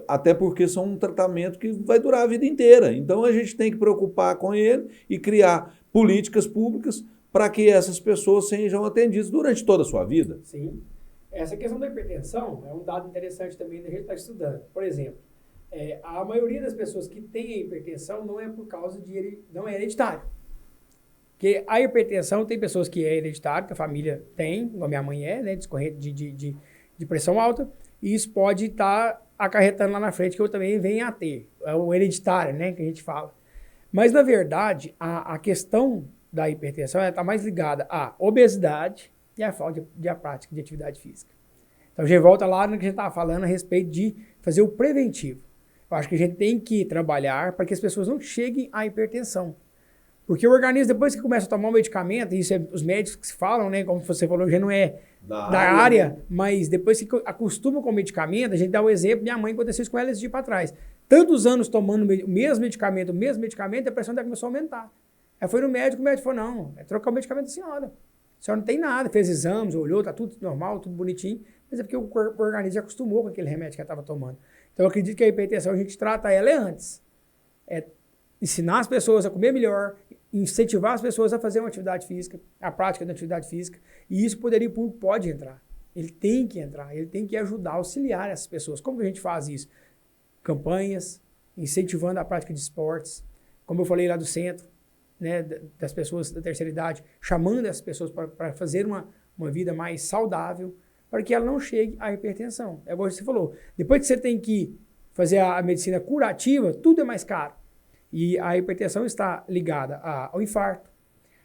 até porque são um tratamento que vai durar a vida inteira. Então a gente tem que preocupar com ele e criar políticas públicas para que essas pessoas sejam atendidas durante toda a sua vida. Sim. Essa questão da hipertensão é um dado interessante também da gente estar estudando. Por exemplo, a maioria das pessoas que têm a hipertensão não é por causa não é hereditário. Porque a hipertensão tem pessoas que é hereditário, que a família tem, como a minha mãe né, discorrente de pressão alta, e isso pode estar acarretando lá na frente que eu também venha a ter. É o hereditário, né, que a gente fala. Mas, na verdade, a questão da hipertensão está mais ligada à obesidade e à falta de prática de atividade física. Então, a gente volta lá no que a gente estava falando a respeito de fazer o preventivo. Eu acho que a gente tem que trabalhar para que as pessoas não cheguem à hipertensão. Porque o organismo, depois que começa a tomar um medicamento, e isso os médicos que falam, né, como você falou, já não é da área, mas depois que acostuma com o medicamento, a gente dá o exemplo, minha mãe aconteceu isso com ela esse dia para trás. Tantos anos tomando o mesmo medicamento, a pressão dela começou a aumentar. Aí foi no médico, o médico falou, não, é trocar o medicamento da senhora. A senhora não tem nada, fez exames, olhou, tá tudo normal, tudo bonitinho, mas é porque o organismo já acostumou com aquele remédio que ela estava tomando. Então eu acredito que a hipertensão, a gente trata ela antes. É ensinar as pessoas a comer melhor, incentivar as pessoas a fazer uma atividade física, a prática da atividade física, e isso o poder público pode entrar. Ele tem que entrar, ele tem que ajudar, auxiliar essas pessoas. Como que a gente faz isso? Campanhas, incentivando a prática de esportes, como eu falei lá do centro, né, das pessoas da terceira idade, chamando essas pessoas para fazer uma vida mais saudável, para que ela não chegue à hipertensão. É igual você falou, depois que você tem que fazer a medicina curativa, tudo é mais caro. E a hipertensão está ligada ao infarto,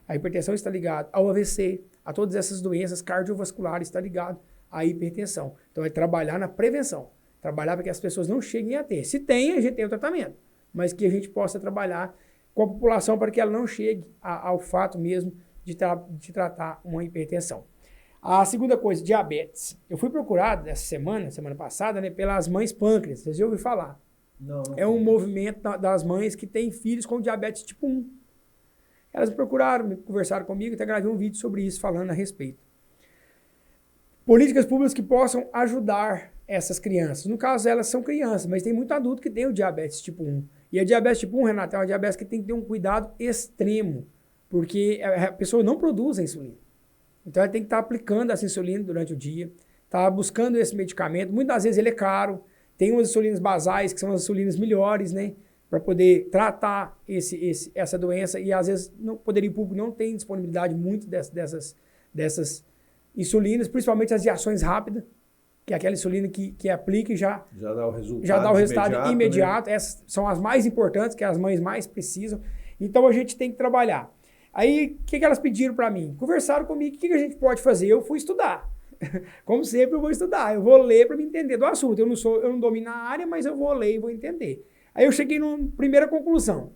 a hipertensão está ligada ao AVC, a todas essas doenças cardiovasculares está ligado à hipertensão. Então é trabalhar na prevenção, trabalhar para que as pessoas não cheguem a ter. Se tem, a gente tem o tratamento, mas que a gente possa trabalhar com a população para que ela não chegue ao fato mesmo de tratar uma hipertensão. A segunda coisa, diabetes. Eu fui procurado essa semana passada, né, pelas mães pâncreas. Vocês já ouviram falar? Não. É um movimento das mães que têm filhos com diabetes tipo 1. Elas me procuraram, conversaram comigo, até gravei um vídeo sobre isso, falando a respeito. Políticas públicas que possam ajudar essas crianças. No caso, elas são crianças, mas tem muito adulto que tem o diabetes tipo 1. E a diabetes tipo 1, Renato, é uma diabetes que tem que ter um cuidado extremo, porque a pessoa não produz a insulina. Então, ela tem que estar aplicando essa insulina durante o dia, tá buscando esse medicamento. Muitas vezes ele é caro. Tem umas insulinas basais, que são as insulinas melhores, né? Para poder tratar essa doença. E às vezes o poder público não tem disponibilidade muito dessas insulinas, principalmente as de ações rápidas, que é aquela insulina que aplica e já dá o resultado imediato. Né? Essas são as mais importantes, que as mães mais precisam. Então a gente tem que trabalhar. Aí, o que elas pediram para mim? Conversaram comigo, o que a gente pode fazer? Eu fui estudar. Como sempre, eu vou estudar. Eu vou ler para me entender do assunto. Eu não domino a área, mas eu vou ler e vou entender. Aí eu cheguei numa primeira conclusão.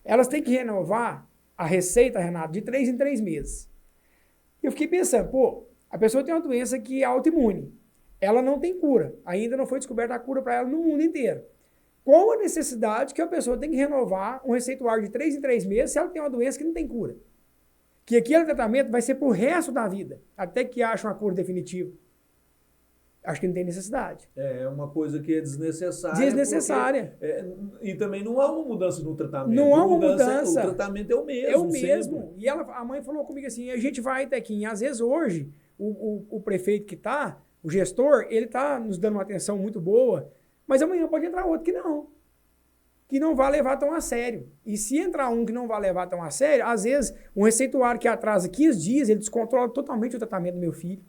Elas têm que renovar a receita, Renato, de 3 em 3 meses. Eu fiquei pensando, a pessoa tem uma doença que é autoimune. Ela não tem cura. Ainda não foi descoberta a cura para ela no mundo inteiro. Qual a necessidade que a pessoa tem que renovar um receituário de 3 em 3 meses se ela tem uma doença que não tem cura? Que aquele tratamento vai ser pro resto da vida, até que ache uma cura definitiva. Acho que não tem necessidade. É uma coisa que é desnecessária. Desnecessária. E também não há uma mudança no tratamento. Não há uma mudança. O tratamento é o mesmo. É o mesmo. Sempre. E a mãe falou comigo assim, a gente vai, Tequinho, às vezes hoje, o prefeito que está O gestor, ele está nos dando uma atenção muito boa, mas amanhã pode entrar outro que não vai levar tão a sério. E se entrar um que não vai levar tão a sério, às vezes, um receituário que atrasa 15 dias, ele descontrola totalmente o tratamento do meu filho.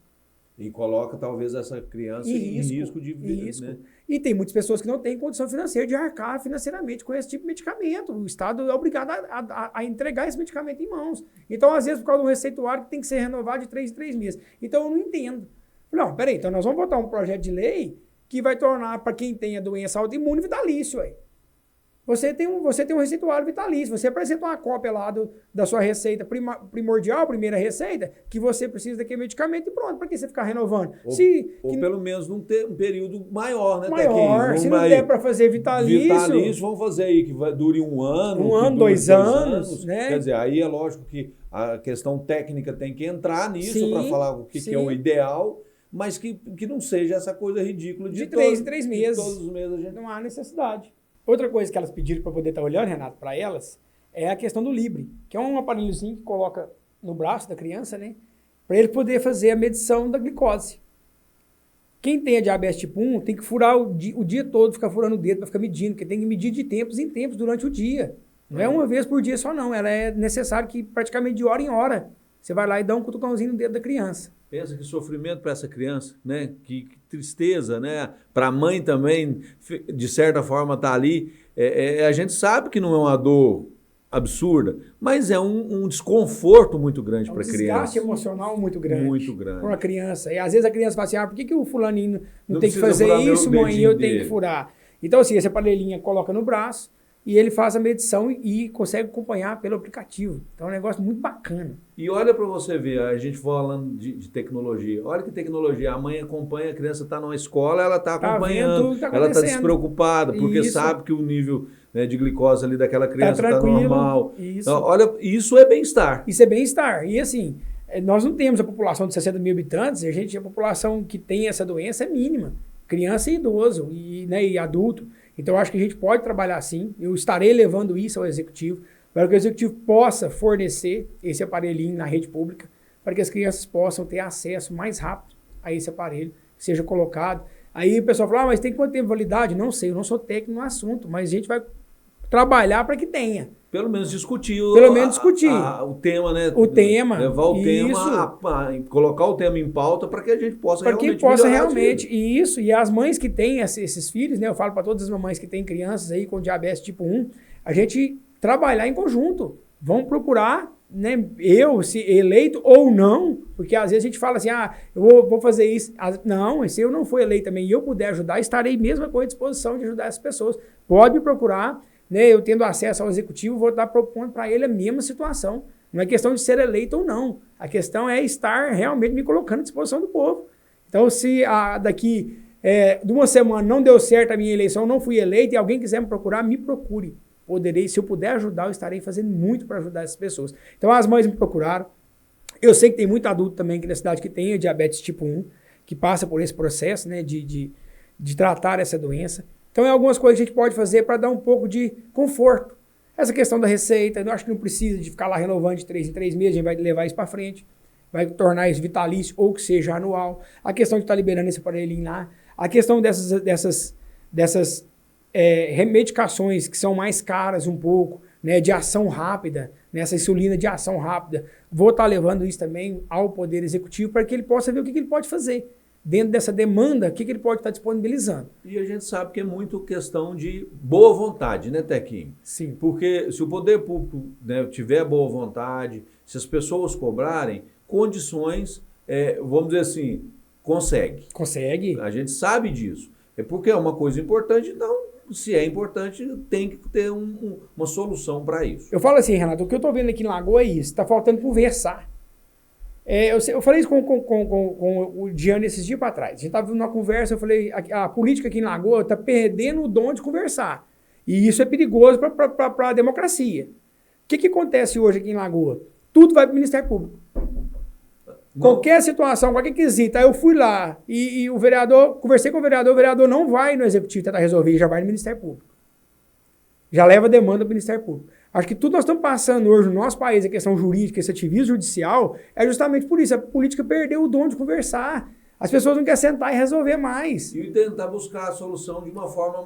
E coloca, talvez, essa criança em risco de vida. Né? E tem muitas pessoas que não têm condição financeira de arcar financeiramente com esse tipo de medicamento. O Estado é obrigado a entregar esse medicamento em mãos. Então, às vezes, por causa de um receituário que tem que ser renovado de 3 em 3 meses. Então, eu não entendo. Não, peraí, então nós vamos botar um projeto de lei que vai tornar, para quem tem a doença autoimune, vitalício. Aí. Você tem um receituário vitalício. Você apresenta uma cópia lá da sua receita primordial, primeira receita, que você precisa daquele medicamento e pronto. Para que você ficar renovando? Ou pelo menos não ter um período maior, né? Maior. Se não der para fazer vitalício... vamos fazer aí, que dure 1 ano. 1 ano, 2 anos. Né? Quer dizer, aí é lógico que a questão técnica tem que entrar nisso para falar o que é o ideal, mas que não seja essa coisa ridícula de 3 em 3 meses. Todos os meses a gente... Não há necessidade. Outra coisa que elas pediram para poder estar olhando, Renato, para elas, é a questão do Libre, que é um aparelhozinho que coloca no braço da criança, né? Para ele poder fazer a medição da glicose. Quem tem a diabetes tipo 1 tem que furar o dia todo, ficar furando o dedo para ficar medindo, porque tem que medir de tempos em tempos durante o dia. Não é uma vez por dia só não, ela é necessário que praticamente de hora em hora você vai lá e dá um cutucãozinho no dedo da criança. Pensa que sofrimento para essa criança, né? Que tristeza, né? Para a mãe também, de certa forma, tá ali. A gente sabe que não é uma dor absurda, mas é um desconforto muito grande para a criança. Um desgaste emocional muito grande. Muito grande. Para uma criança. E às vezes a criança fala assim, por que o fulaninho não tem que fazer isso, mãe, e eu tenho que furar? Então assim, esse aparelhinho coloca no braço, e ele faz a medição e consegue acompanhar pelo aplicativo. Então é um negócio muito bacana. E olha para você ver, a gente falando de tecnologia. Olha que tecnologia, a mãe acompanha, a criança está numa escola, ela está acompanhando, ela está despreocupada, porque sabe que o nível, né, de glicose ali daquela criança está normal. Isso. Então, olha, isso é bem-estar. Isso é bem-estar. E assim, nós não temos a população de 60 mil habitantes, a população que tem essa doença é mínima. Criança e idoso, e adulto. Então, eu acho que a gente pode trabalhar assim. Eu estarei levando isso ao executivo, para que o executivo possa fornecer esse aparelhinho na rede pública, para que as crianças possam ter acesso mais rápido a esse aparelho, que seja colocado. Aí o pessoal fala, mas tem quanto tempo de validade? Não sei, eu não sou técnico no assunto, mas a gente vai trabalhar para que tenha. Pelo menos discutir. O tema, né? O tema. Levar o tema, colocar o tema em pauta para que a gente possa realmente isso. E as mães que têm esses filhos, né? Eu falo para todas as mamães que têm crianças aí com diabetes tipo 1, a gente trabalhar em conjunto. Vamos procurar, né? Se eleito ou não, porque às vezes a gente fala assim, eu vou fazer isso. Não, se eu não for eleito também e eu puder ajudar, estarei mesmo com a disposição de ajudar as pessoas. Pode me procurar. Né, eu tendo acesso ao executivo, vou estar propondo para ele a mesma situação. Não é questão de ser eleito ou não. A questão é estar realmente me colocando à disposição do povo. Então, se daqui de uma semana não deu certo a minha eleição, não fui eleito, e alguém quiser me procurar, me procure. Se eu puder ajudar, eu estarei fazendo muito para ajudar essas pessoas. Então, as mães me procuraram. Eu sei que tem muito adulto também aqui na cidade que tem diabetes tipo 1, que passa por esse processo, né, de tratar essa doença. Então, é algumas coisas que a gente pode fazer para dar um pouco de conforto. Essa questão da receita, eu acho que não precisa de ficar lá renovando de 3 em 3 meses, a gente vai levar isso para frente, vai tornar isso vitalício ou que seja anual. A questão de estar liberando esse aparelhinho lá. A questão dessas remedicações que são mais caras um pouco, né, de ação rápida, nessa insulina de ação rápida. Vou estar levando isso também ao Poder Executivo para que ele possa ver o que ele pode fazer. Dentro dessa demanda, o que ele pode estar disponibilizando. E a gente sabe que é muito questão de boa vontade, né, Tequinho? Sim. Porque se o poder público, né, tiver boa vontade, se as pessoas cobrarem, condições, vamos dizer assim, consegue. Consegue. A gente sabe disso. É porque é uma coisa importante, então, se é importante, tem que ter uma solução para isso. Eu falo assim, Renato, o que eu estou vendo aqui em Lagoa é isso, está faltando conversar. Eu falei isso com o Diano esses dias para trás. A gente estava vendo uma conversa, eu falei, a política aqui em Lagoa está perdendo o dom de conversar. E isso é perigoso para a democracia. O que acontece hoje aqui em Lagoa? Tudo vai para o Ministério Público. Não. Qualquer situação, qualquer quesito. Aí eu fui lá e o vereador, conversei com o vereador não vai no Executivo tentar resolver, já vai no Ministério Público. Já leva a demanda para o Ministério Público. Acho que tudo nós estamos passando hoje no nosso país, a questão jurídica, esse ativismo judicial, é justamente por isso. A política perdeu o dom de conversar. As pessoas não querem sentar e resolver mais. E tentar buscar a solução de uma forma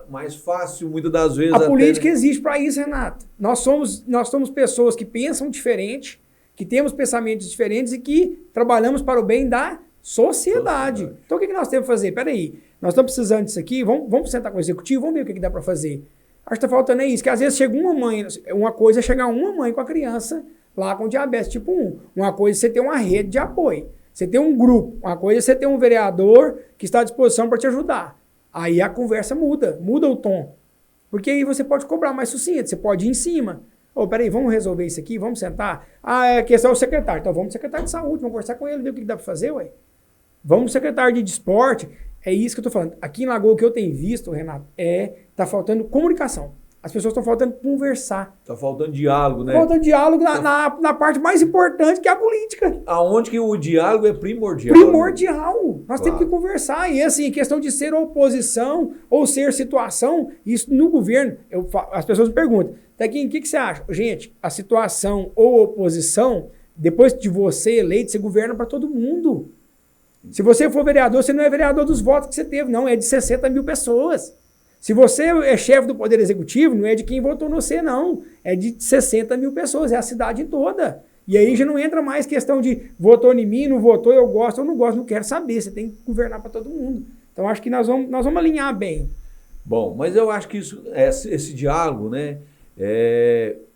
mais fácil, muitas das vezes. A política existe para isso, Renato. Nós somos pessoas que pensam diferente, que temos pensamentos diferentes e que trabalhamos para o bem da sociedade. Então o que nós temos que fazer? Peraí, nós estamos precisando disso aqui, vamos sentar com o executivo, vamos ver o que dá para fazer. Acho que está faltando isso, que às vezes chega uma mãe, uma coisa é chegar uma mãe com a criança lá com diabetes tipo 1. Uma coisa é você ter uma rede de apoio. Você tem um grupo, uma coisa é você ter um vereador que está à disposição para te ajudar. Aí a conversa muda o tom. Porque aí você pode cobrar mais sucinto, você pode ir em cima. Peraí, vamos resolver isso aqui, vamos sentar? A questão é o secretário. Então vamos pro secretário de saúde, vamos conversar com ele, ver o que dá para fazer, ué. Vamos pro secretário de esporte. É isso que eu estou falando. Aqui em Lagoa, o que eu tenho visto, Renato, tá faltando comunicação. As pessoas estão faltando conversar. Está faltando diálogo, né? Faltando diálogo na parte mais importante, que é a política. Aonde que o diálogo é primordial. Primordial. Né? Nós temos que conversar. E assim, questão de ser oposição ou ser situação, isso no governo, as pessoas me perguntam, Tequinho, o que você acha? Gente, a situação ou oposição, depois de você eleito, você governa para todo mundo. Se você for vereador, você não é vereador dos votos que você teve, não. É de 60 mil pessoas. Se você é chefe do Poder Executivo, não é de quem votou no você, não. É de 60 mil pessoas, é a cidade toda. E aí já não entra mais questão de votou em mim, não votou, eu gosto ou não gosto, não quero saber. Você tem que governar para todo mundo. Então acho que nós vamos alinhar bem. Bom, mas eu acho que esse diálogo, né,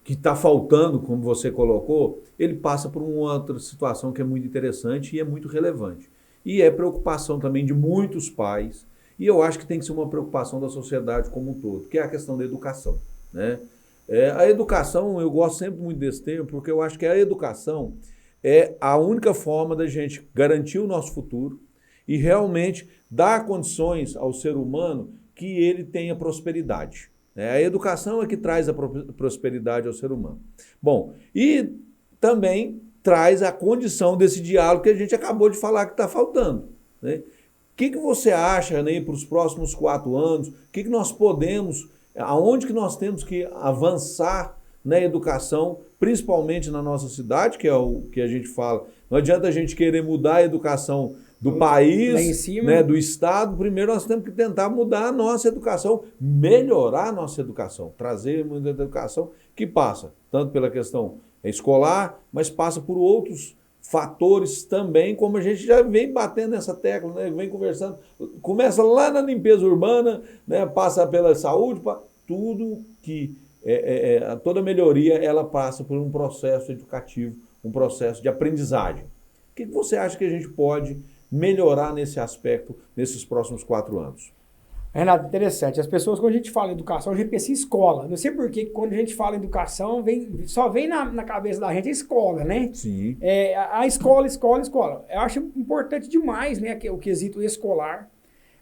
que está faltando, como você colocou, ele passa por uma outra situação que é muito interessante e é muito relevante. E é preocupação também de muitos pais. E eu acho que tem que ser uma preocupação da sociedade como um todo, que é a questão da educação, né? A educação, eu gosto sempre muito desse termo, porque eu acho que a educação é a única forma da gente garantir o nosso futuro e realmente dar condições ao ser humano que ele tenha prosperidade. A educação é que traz a prosperidade ao ser humano. Bom, e também traz a condição desse diálogo que a gente acabou de falar que está faltando, né? O que você acha, né, para os próximos 4 anos? O que nós podemos, aonde que nós temos que avançar na educação, principalmente na nossa cidade, que é o que a gente fala. Não adianta a gente querer mudar a educação do país, né, do estado. Primeiro nós temos que tentar mudar a nossa educação, melhorar a nossa educação, trazer uma educação que passa tanto pela questão escolar, mas passa por outros fatores também, como a gente já vem batendo nessa tecla, né? Vem conversando, começa lá na limpeza urbana, né? Passa pela saúde, tudo que toda melhoria ela passa por um processo educativo, um processo de aprendizagem. O que você acha que a gente pode melhorar nesse aspecto nesses próximos 4 anos? Renato, interessante. As pessoas, quando a gente fala em educação, a gente pensa em escola. Não sei por que quando a gente fala em educação, só vem na cabeça da gente a escola, né? Sim. A escola. Eu acho importante demais, né, o quesito escolar.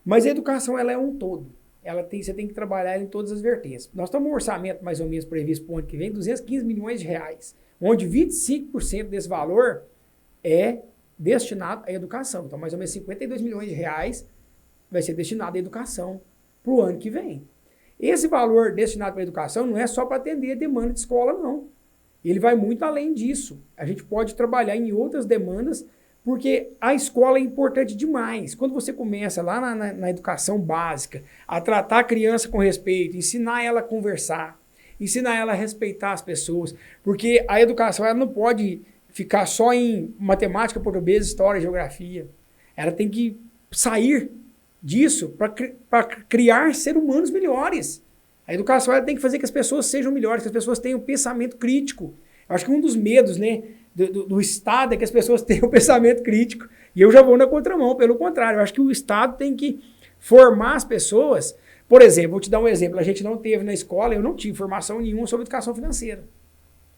Mas a educação, ela é um todo. Você tem que trabalhar em todas as vertentes. Nós estamos um orçamento mais ou menos previsto para o ano que vem, 215 milhões de reais, onde 25% desse valor é destinado à educação. Então, mais ou menos 52 milhões de reais vai ser destinado à educação para o ano que vem. Esse valor destinado para a educação não é só para atender a demanda de escola, não. Ele vai muito além disso. A gente pode trabalhar em outras demandas, porque a escola é importante demais. Quando você começa lá na educação básica, a tratar a criança com respeito, ensinar ela a conversar, ensinar ela a respeitar as pessoas, porque a educação ela não pode ficar só em matemática, português, história, geografia. Ela tem que sair disso para criar seres humanos melhores. A educação ela tem que fazer que as pessoas sejam melhores, que as pessoas tenham pensamento crítico. Eu acho que um dos medos, né, do Estado é que as pessoas tenham pensamento crítico. E eu já vou na contramão, pelo contrário. Eu acho que o Estado tem que formar as pessoas. Por exemplo, vou te dar um exemplo. A gente não teve na escola, eu não tive formação nenhuma sobre educação financeira.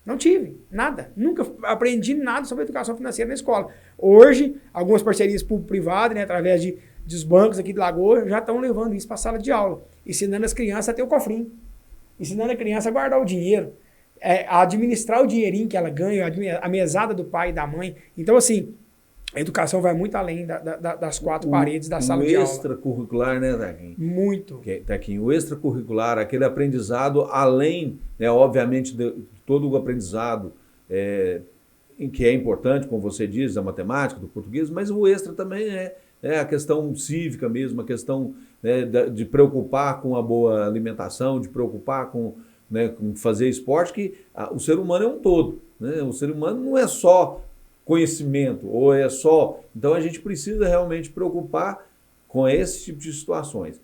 Não tive, nada. Nunca aprendi nada sobre educação financeira na escola. Hoje, algumas parcerias público-privadas, né, através dos bancos aqui de Lagoa, já estão levando isso para a sala de aula, ensinando as crianças a ter o cofrinho, ensinando a criança a guardar o dinheiro, a administrar o dinheirinho que ela ganha, a mesada do pai e da mãe. Então, assim, a educação vai muito além das 4 paredes da sala de aula. O extracurricular, né, Tequinho? Muito. Tequinho, o extracurricular, aquele aprendizado além, né, obviamente, de todo o aprendizado que é importante, como você diz, a matemática, do português, mas o extra também é a questão cívica mesmo, a questão, né, de preocupar com a boa alimentação, de preocupar com, né, com fazer esporte, que o ser humano é um todo, né? O ser humano não é só conhecimento, ou é só... Então a gente precisa realmente preocupar com esse tipo de situações.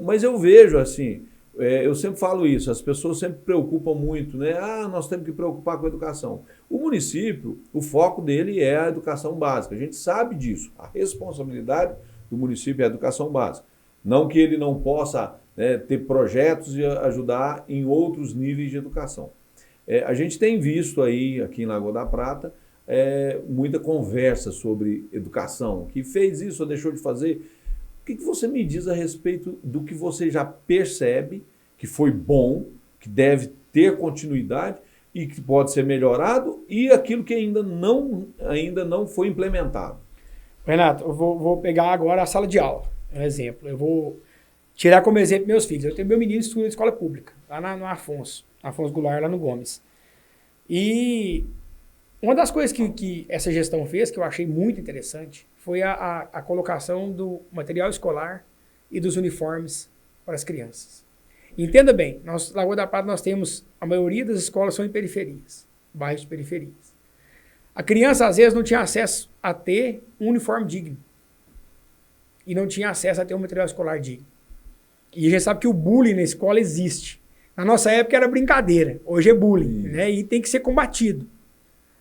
Mas eu vejo assim, eu sempre falo isso, as pessoas sempre preocupam muito, né? Nós temos que preocupar com a educação. O município, o foco dele é a educação básica, a gente sabe disso, a responsabilidade do município é a educação básica. Não que ele não possa, né, ter projetos e ajudar em outros níveis de educação. A gente tem visto aí, aqui em Lagoa da Prata, muita conversa sobre educação, que fez isso ou deixou de fazer. O que você me diz a respeito do que você já percebe que foi bom, que deve ter continuidade e que pode ser melhorado, e aquilo que ainda não foi implementado? Renato, eu vou pegar agora a sala de aula, um exemplo. Eu vou tirar como exemplo meus filhos. Eu tenho meu menino que estuda em escola pública, lá no Afonso Goulart, lá no Gomes. E uma das coisas que essa gestão fez, que eu achei muito interessante, foi a colocação do material escolar e dos uniformes para as crianças. Entenda bem, Lagoa da Prata, nós temos, a maioria das escolas são em periferias, bairros de periferias. A criança, às vezes, não tinha acesso a ter um uniforme digno. E não tinha acesso a ter um material escolar digno. E a gente sabe que o bullying na escola existe. Na nossa época era brincadeira, hoje é bullying, né? E tem que ser combatido.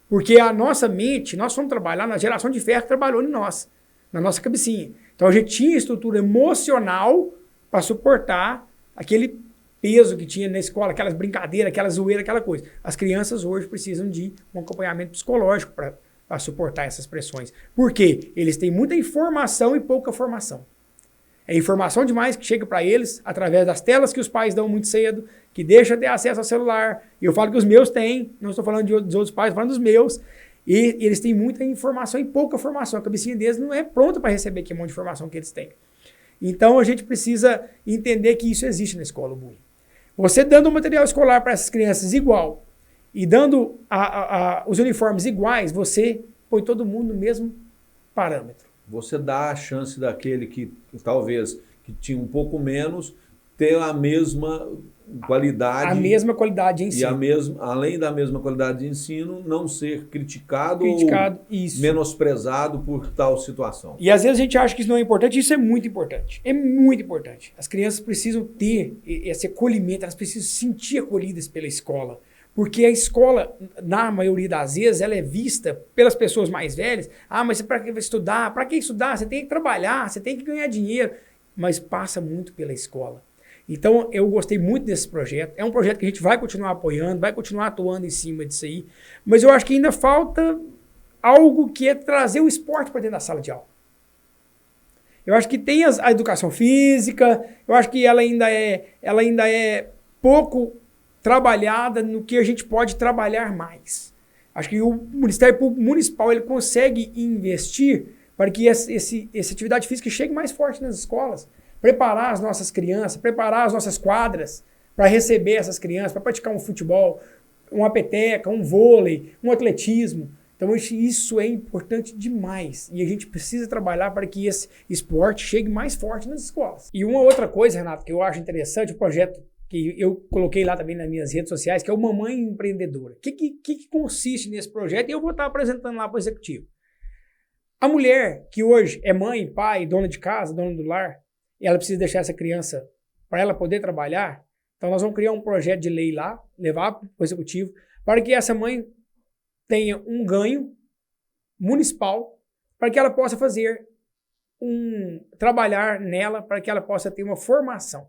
Porque a nossa mente, nós fomos trabalhar na geração de ferro que trabalhou em nós, na nossa cabecinha. Então a gente tinha estrutura emocional para suportar aquele peso que tinha na escola, aquelas brincadeiras, aquela zoeira, aquela coisa. As crianças hoje precisam de um acompanhamento psicológico para suportar essas pressões. Por quê? Eles têm muita informação e pouca formação. É informação demais que chega para eles através das telas que os pais dão muito cedo, que deixa ter acesso ao celular. E eu falo que os meus têm, não estou falando dos outros pais, estou falando dos meus. E eles têm muita informação e pouca formação. A cabecinha deles não é pronta para receber aquele monte de informação que eles têm. Então a gente precisa entender que isso existe na escola, o bullying. Você dando o material escolar para essas crianças igual e dando os uniformes iguais, você põe todo mundo no mesmo parâmetro. Você dá a chance daquele que talvez que tinha um pouco menos ter a mesma qualidade. A mesma qualidade de ensino. E além da mesma qualidade de ensino, não ser criticado ou isso. menosprezado por tal situação. E às vezes a gente acha que isso não é importante, isso é muito importante. É muito importante. As crianças precisam ter esse acolhimento, elas precisam se sentir acolhidas pela escola. Porque a escola, na maioria das vezes, ela é vista pelas pessoas mais velhas. Mas para que estudar? Para que estudar? Você tem que trabalhar, você tem que ganhar dinheiro. Mas passa muito pela escola. Então, eu gostei muito desse projeto. É um projeto que a gente vai continuar apoiando, vai continuar atuando em cima disso aí. Mas eu acho que ainda falta algo que é trazer o esporte para dentro da sala de aula. Eu acho que tem a educação física, eu acho que ela ainda é pouco trabalhada no que a gente pode trabalhar mais. Acho que o Ministério Público Municipal ele consegue investir para que essa atividade física chegue mais forte nas escolas. Preparar as nossas crianças, preparar as nossas quadras para receber essas crianças, para praticar um futebol, uma peteca, um vôlei, um atletismo. Então isso é importante demais e a gente precisa trabalhar para que esse esporte chegue mais forte nas escolas. E uma outra coisa, Renato, que eu acho interessante, o projeto que eu coloquei lá também nas minhas redes sociais, que é o Mamãe Empreendedora. O que consiste nesse projeto? E eu vou estar apresentando lá para o executivo. A mulher que hoje é mãe, pai, dona de casa, dona do lar, e ela precisa deixar essa criança para ela poder trabalhar, então nós vamos criar um projeto de lei lá, levar para o executivo, para que essa mãe tenha um ganho municipal, para que ela possa trabalhar nela, para que ela possa ter uma formação.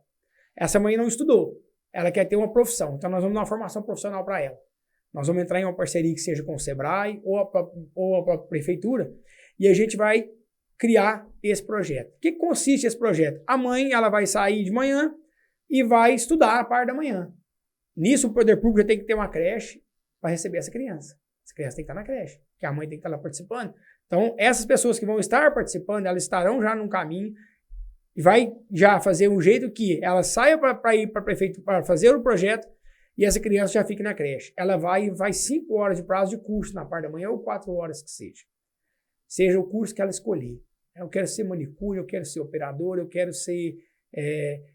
Essa mãe não estudou, ela quer ter uma profissão, então nós vamos dar uma formação profissional para ela. Nós vamos entrar em uma parceria que seja com o Sebrae ou a prefeitura e a gente vai criar esse projeto. O que consiste esse projeto? A mãe ela vai sair de manhã e vai estudar a parte da manhã. Nisso o poder público já tem que ter uma creche para receber essa criança. Essa criança tem que estar na creche, porque a mãe tem que estar lá participando. Então essas pessoas que vão estar participando, elas estarão já num caminho e vai já fazer um jeito que ela saia para ir para a prefeitura para fazer o projeto e essa criança já fica na creche. Ela vai 5 horas de prazo de curso na parte da manhã ou 4 horas que seja. Seja o curso que ela escolher. Eu quero ser manicure, eu quero ser operadora, eu quero ser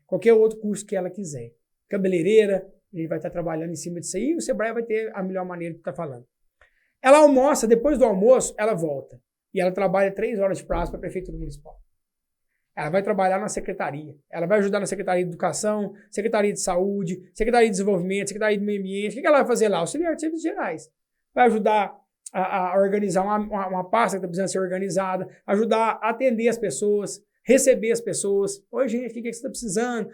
qualquer outro curso que ela quiser. Cabeleireira, a gente vai estar trabalhando em cima disso aí e o Sebrae vai ter a melhor maneira de estar falando. Ela almoça, depois do almoço, ela volta. E ela trabalha 3 horas de prazo para a Prefeitura Municipal. Ela vai trabalhar na secretaria. Ela vai ajudar na Secretaria de Educação, Secretaria de Saúde, Secretaria de Desenvolvimento, Secretaria de Meio Ambiente. O que ela vai fazer lá? Auxiliar de Serviços Gerais. Vai ajudar a organizar uma pasta que está precisando ser organizada, ajudar a atender as pessoas, receber as pessoas. Oi, gente, o que você está precisando?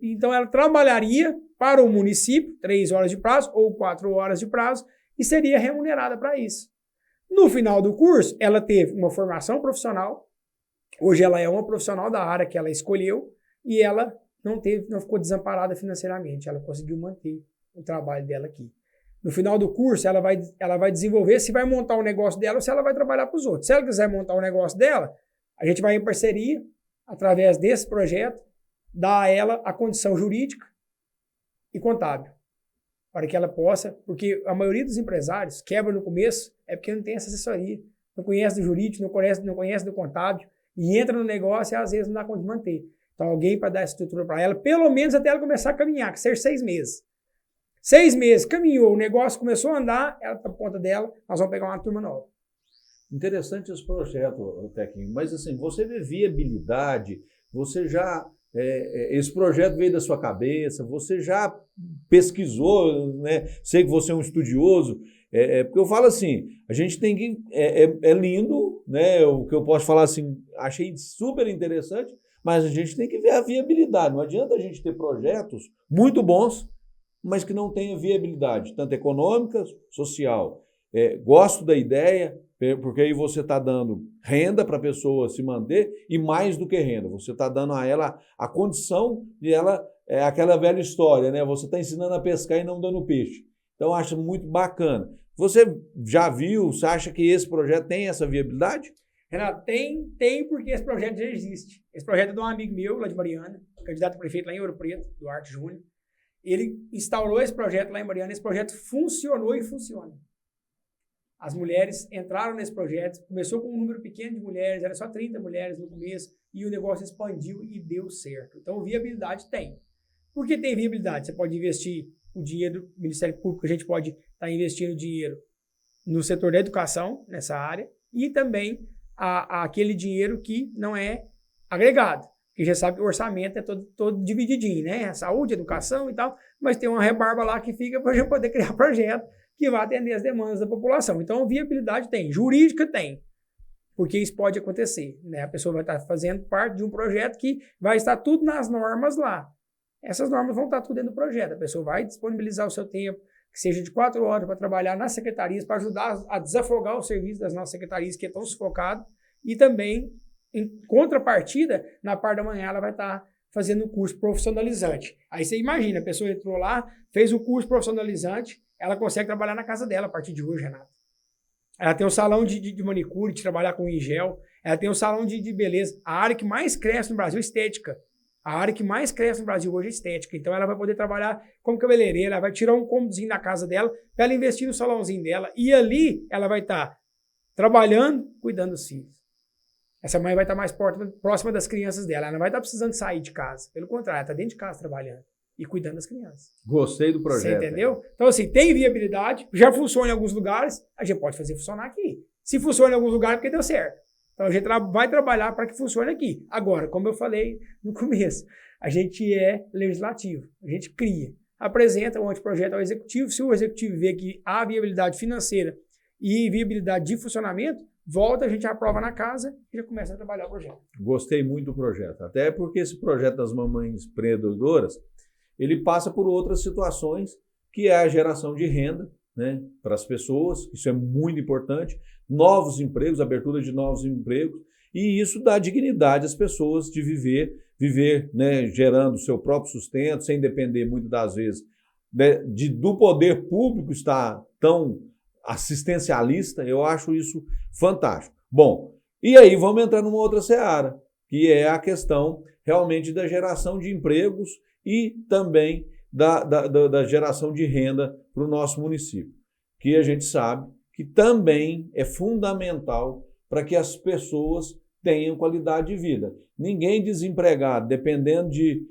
Então, ela trabalharia para o município, 3 horas de prazo ou 4 horas de prazo, e seria remunerada para isso. No final do curso, ela teve uma formação profissional. Hoje ela é uma profissional da área que ela escolheu e ela não ficou desamparada financeiramente. Ela conseguiu manter o trabalho dela aqui. No final do curso, ela vai desenvolver se vai montar o negócio dela ou se ela vai trabalhar para os outros. Se ela quiser montar o negócio dela, a gente vai em parceria, através desse projeto, dar a ela a condição jurídica e contábil. Para que ela possa, porque a maioria dos empresários quebra no começo, é porque não tem essa assessoria, não conhece do jurídico, não conhece do contábil, e entra no negócio e às vezes não dá conta de manter. Então alguém para dar essa estrutura para ela, pelo menos até ela começar a caminhar, que seja 6 meses. 6 meses, caminhou, o negócio começou a andar, ela está por conta dela, nós vamos pegar uma turma nova. Interessante esse projeto, Tequinho, mas assim, você vê viabilidade, você já... esse projeto veio da sua cabeça, você já pesquisou, né? Sei que você é um estudioso, porque eu falo assim, a gente tem que, é lindo, né? O que eu posso falar assim, achei super interessante, mas a gente tem que ver a viabilidade, não adianta a gente ter projetos muito bons, mas que não tenha viabilidade, tanto econômica, social. Gosto da ideia, porque aí você está dando renda para a pessoa se manter e mais do que renda, você está dando a ela a condição de ela, aquela velha história, né? Você está ensinando a pescar e não dando peixe. Então, acho muito bacana. Você já viu, você acha que esse projeto tem essa viabilidade? Renato, tem porque esse projeto já existe. Esse projeto é de um amigo meu, lá de Mariana, candidato a prefeito lá em Ouro Preto, Duarte Júnior. Ele instaurou esse projeto lá em Mariana, esse projeto funcionou e funciona. As mulheres entraram nesse projeto, começou com um número pequeno de mulheres, era só 30 mulheres no começo, e o negócio expandiu e deu certo. Então, viabilidade tem. Por que tem viabilidade? Você pode investir o dinheiro do Ministério Público, a gente pode estar investindo dinheiro no setor da educação, nessa área, e também aquele dinheiro que não é agregado. Porque já sabe que o orçamento é todo divididinho, né? Saúde, educação e tal, mas tem uma rebarba lá que fica para a gente poder criar projeto que vai atender as demandas da população. Então, viabilidade tem, jurídica tem, porque isso pode acontecer, né? A pessoa vai estar fazendo parte de um projeto que vai estar tudo nas normas lá. Essas normas vão estar tudo dentro do projeto. A pessoa vai disponibilizar o seu tempo, que seja de 4 horas para trabalhar nas secretarias, para ajudar a desafogar o serviço das nossas secretarias, que é tão sufocado, e também, em contrapartida, na parte da manhã ela vai estar fazendo um curso profissionalizante. Aí você imagina, a pessoa entrou lá, fez o curso profissionalizante, ela consegue trabalhar na casa dela a partir de hoje, Renato. Ela tem um salão de manicure, de trabalhar com gel, ela tem um salão de beleza. A área que mais cresce no Brasil é estética. A área que mais cresce no Brasil hoje é estética. Então ela vai poder trabalhar como cabeleireira, ela vai tirar um cômodozinho na casa dela para ela investir no salãozinho dela. E ali ela vai estar trabalhando, cuidando dos filhos. Essa mãe vai estar mais próxima das crianças dela. Ela não vai estar precisando sair de casa. Pelo contrário, ela está dentro de casa trabalhando e cuidando das crianças. Gostei do projeto. Você entendeu? Então, assim, tem viabilidade, já funciona em alguns lugares, a gente pode fazer funcionar aqui. Se funciona em alguns lugares, porque deu certo. Então, a gente vai trabalhar para que funcione aqui. Agora, como eu falei no começo, a gente é legislativo, a gente cria, apresenta um anteprojeto ao executivo. Se o executivo vê que há viabilidade financeira e viabilidade de funcionamento, volta, a gente aprova na casa e já começa a trabalhar o projeto. Gostei muito do projeto, até porque esse projeto das mamães empreendedoras, ele passa por outras situações, que é a geração de renda, né, para as pessoas, isso é muito importante, novos empregos, abertura de novos empregos, e isso dá dignidade às pessoas de viver, né, gerando seu próprio sustento, sem depender muitas das vezes do poder público estar tão assistencialista. Eu acho isso fantástico. Bom, e aí vamos entrar numa outra seara, que é a questão realmente da geração de empregos e também da geração de renda para o nosso município, que a gente sabe que também é fundamental para que as pessoas tenham qualidade de vida. Ninguém desempregado, dependendo de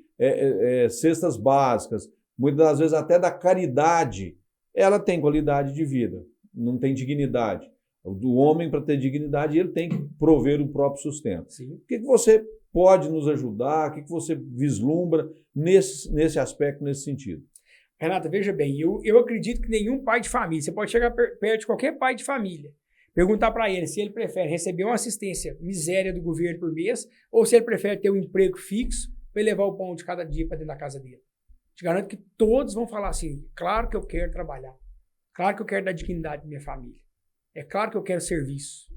cestas básicas, muitas das vezes até da caridade, ela tem qualidade de vida, não tem dignidade. O homem, para ter dignidade, ele tem que prover o próprio sustento. Sim. O que você pode nos ajudar? O que você vislumbra nesse aspecto, nesse sentido? Renata, veja bem, eu acredito que nenhum pai de família, você pode chegar perto de qualquer pai de família, perguntar para ele se ele prefere receber uma assistência miséria do governo por mês ou se ele prefere ter um emprego fixo para levar o pão de cada dia para dentro da casa dele. Te garanto que todos vão falar assim, claro que eu quero trabalhar, claro que eu quero dar dignidade à minha família, é claro que eu quero serviço,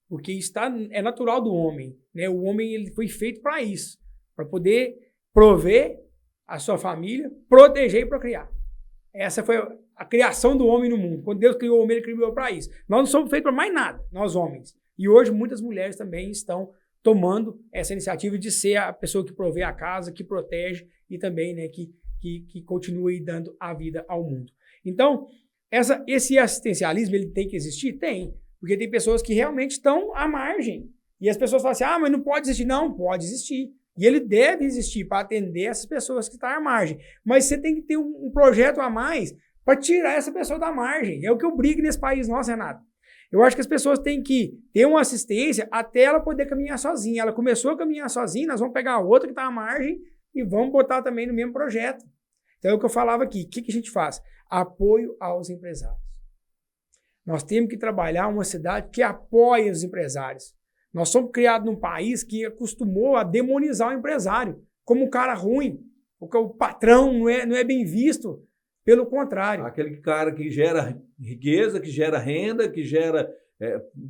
porque isso é natural do homem, né? O homem ele foi feito para isso, para poder prover a sua família, proteger e procriar. Essa foi a criação do homem no mundo. Quando Deus criou o homem, ele criou para isso. Nós não somos feitos para mais nada, nós homens. E hoje muitas mulheres também estão tomando essa iniciativa de ser a pessoa que provê a casa, que protege e também, né, que continue dando a vida ao mundo. Então, esse assistencialismo ele tem que existir? Tem. Porque tem pessoas que realmente estão à margem. E as pessoas falam assim, mas não pode existir. Não, pode existir. E ele deve existir para atender essas pessoas que estão à margem. Mas você tem que ter um projeto a mais para tirar essa pessoa da margem. É o que eu brigo nesse país nosso, Renato. Eu acho que as pessoas têm que ter uma assistência até ela poder caminhar sozinha. Ela começou a caminhar sozinha, nós vamos pegar a outra que está à margem e vamos botar também no mesmo projeto. Então é o que eu falava aqui. O que a gente faz? Apoio aos empresários. Nós temos que trabalhar uma cidade que apoie os empresários. Nós somos criados num país que acostumou a demonizar o empresário como um cara ruim, porque o patrão não é bem visto, pelo contrário. Aquele cara que gera riqueza, que gera renda, que gera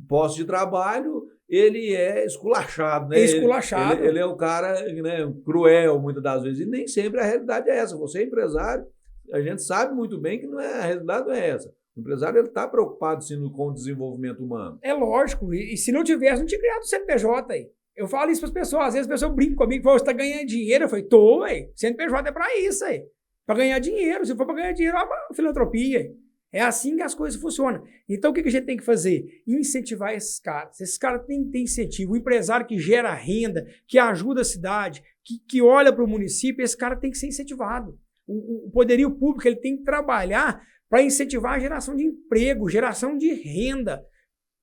posse de trabalho, ele é esculachado, né? É esculachado. Ele é o cara, né, cruel, muitas das vezes, e nem sempre a realidade é essa. Você é empresário, a gente sabe muito bem que a realidade não é essa. O empresário está preocupado sim com o desenvolvimento humano. É lógico, e se não tivesse, não tinha criado o CNPJ aí. Eu falo isso para as pessoas, às vezes as pessoas brincam comigo, falam, você está ganhando dinheiro? Eu falei, tô, ué, CNPJ é para isso aí, para ganhar dinheiro. Se for para ganhar dinheiro, é uma filantropia. É assim que as coisas funcionam. Então o que a gente tem que fazer? Incentivar esses caras. Esses caras têm que ter incentivo. O empresário que gera renda, que ajuda a cidade, que olha para o município, esse cara tem que ser incentivado. O poderio público ele tem que trabalhar para incentivar a geração de emprego, geração de renda.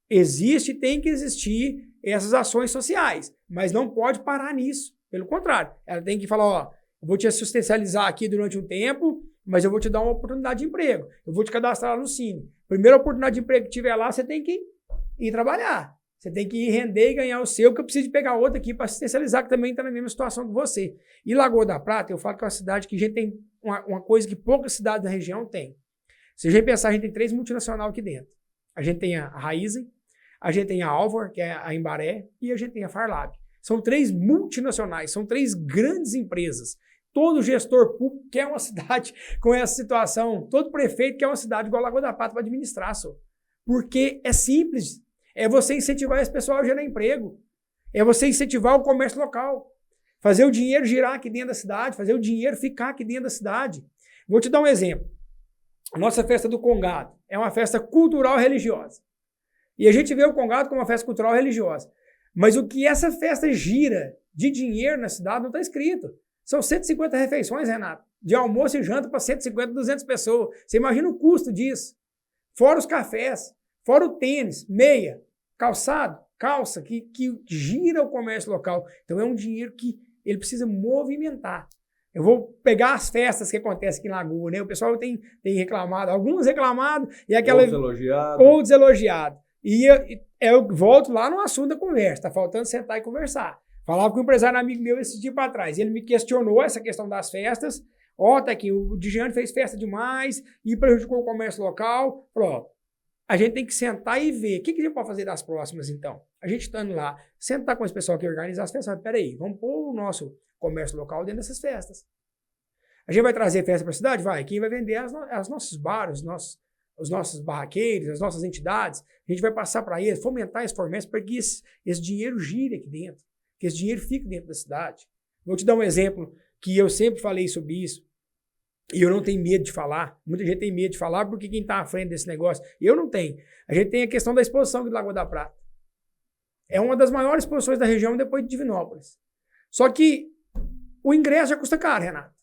Existe e tem que existir essas ações sociais, mas não pode parar nisso. Pelo contrário, ela tem que falar, eu vou te assistencializar aqui durante um tempo, mas eu vou te dar uma oportunidade de emprego. Eu vou te cadastrar lá no Cine. Primeira oportunidade de emprego que tiver lá, você tem que ir trabalhar. Você tem que ir render e ganhar o seu, que eu preciso de pegar outra aqui para assistencializar, que também está na mesma situação que você. E Lagoa da Prata, eu falo que é uma cidade que a gente tem uma coisa que poucas cidades da região têm. Se a gente pensar, a gente tem 3 multinacionais aqui dentro. A gente tem a Raizen, a gente tem a Alvor, que é a Embaré, e a gente tem a Farlab. São 3 multinacionais, são 3 grandes empresas. Todo gestor público quer uma cidade com essa situação, todo prefeito quer uma cidade igual a Lagoa da Prata para administrar, só. Porque é simples, é você incentivar esse pessoal a gerar emprego, é você incentivar o comércio local, fazer o dinheiro girar aqui dentro da cidade, fazer o dinheiro ficar aqui dentro da cidade. Vou te dar um exemplo. A nossa festa do Congado é uma festa cultural religiosa. E a gente vê o Congado como uma festa cultural religiosa. Mas o que essa festa gira de dinheiro na cidade não está escrito. São 150 refeições, Renato, de almoço e janta para 150, 200 pessoas. Você imagina o custo disso. Fora os cafés, fora o tênis, meia, calçado, calça, que gira o comércio local. Então é um dinheiro que ele precisa movimentar. Eu vou pegar as festas que acontecem aqui em Lagoa, né? O pessoal tem reclamado, alguns reclamados, e aquela... Ou deselogiado. E eu volto lá no assunto da conversa, tá faltando sentar e conversar. Falava com um empresário amigo meu esse dia para trás, ele me questionou essa questão das festas, tá aqui, o Digiane fez festa demais e prejudicou o comércio local. Falou, a gente tem que sentar e ver, o que a gente pode fazer das próximas então? A gente estando lá, sentar com esse pessoal que organiza as festas, peraí, vamos pôr o nosso comércio local dentro dessas festas. A gente vai trazer festa para a cidade? Vai. Quem vai vender as nossos bares, os nossos barraqueiros, as nossas entidades, a gente vai passar para eles, fomentar esse comércio para que esse dinheiro gire aqui dentro, que esse dinheiro fique dentro da cidade. Vou te dar um exemplo que eu sempre falei sobre isso. E eu não tenho medo de falar. Muita gente tem medo de falar porque quem está à frente desse negócio. Eu não tenho. A gente tem a questão da exposição de Lagoa da Prata. É uma das maiores exposições da região depois de Divinópolis. Só que o ingresso já custa caro, Renato.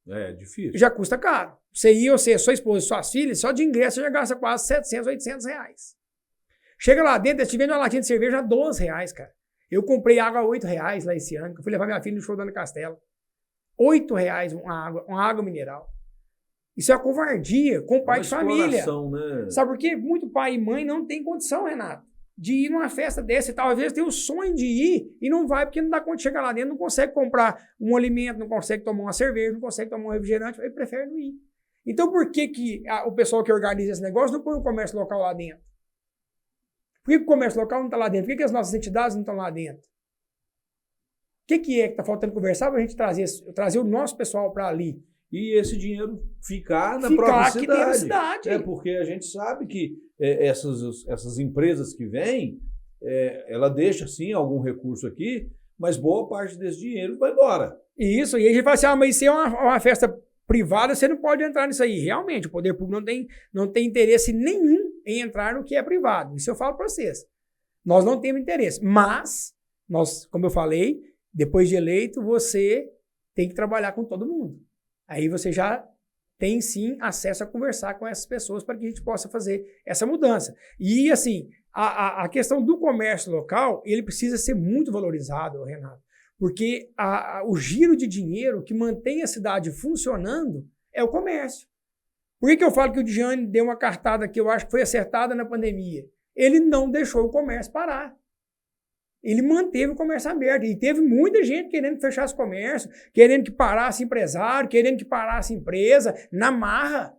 É difícil. Já custa caro. Você ir, você, sua esposa e suas filhas, só de ingresso você já gasta quase 700, 800 reais. Chega lá dentro, eles te vendem uma latinha de cerveja a 12 reais, cara. Eu comprei água a 8 reais lá esse ano, que eu fui levar minha filha no show da Ana Castela. 8 reais uma água mineral. Isso é uma covardia com o pai de família. Né? Sabe por quê? Muito pai e mãe não tem condição, Renato, de ir numa festa dessa e tal. Às vezes tem o sonho de ir e não vai porque não dá conta de chegar lá dentro, não consegue comprar um alimento, não consegue tomar uma cerveja, não consegue tomar um refrigerante, aí prefere não ir. Então por que o pessoal que organiza esse negócio não põe um comércio local lá dentro? Por que o comércio local não está lá dentro? Por que as nossas entidades não estão lá dentro? O que está faltando conversar para a gente trazer o nosso pessoal para ali? E esse dinheiro ficar na própria cidade. Aqui na cidade. É porque a gente sabe que essas empresas que vêm, ela deixa sim algum recurso aqui, mas boa parte desse dinheiro vai embora. Isso, e aí a gente fala assim, mas isso é uma festa privada, você não pode entrar nisso aí. Realmente, o poder público não tem interesse nenhum em entrar no que é privado. Isso eu falo para vocês. Nós não temos interesse, mas, como eu falei, depois de eleito, você tem que trabalhar com todo mundo. Aí você já tem, sim, acesso a conversar com essas pessoas para que a gente possa fazer essa mudança. E, assim, a questão do comércio local, ele precisa ser muito valorizado, Renato, porque o giro de dinheiro que mantém a cidade funcionando é o comércio. Por que eu falo que o Diane deu uma cartada que eu acho que foi acertada na pandemia? Ele não deixou o comércio parar. Ele manteve o comércio aberto. E teve muita gente querendo que fechasse o comércio, querendo que parasse empresário, querendo que parasse empresa, na marra.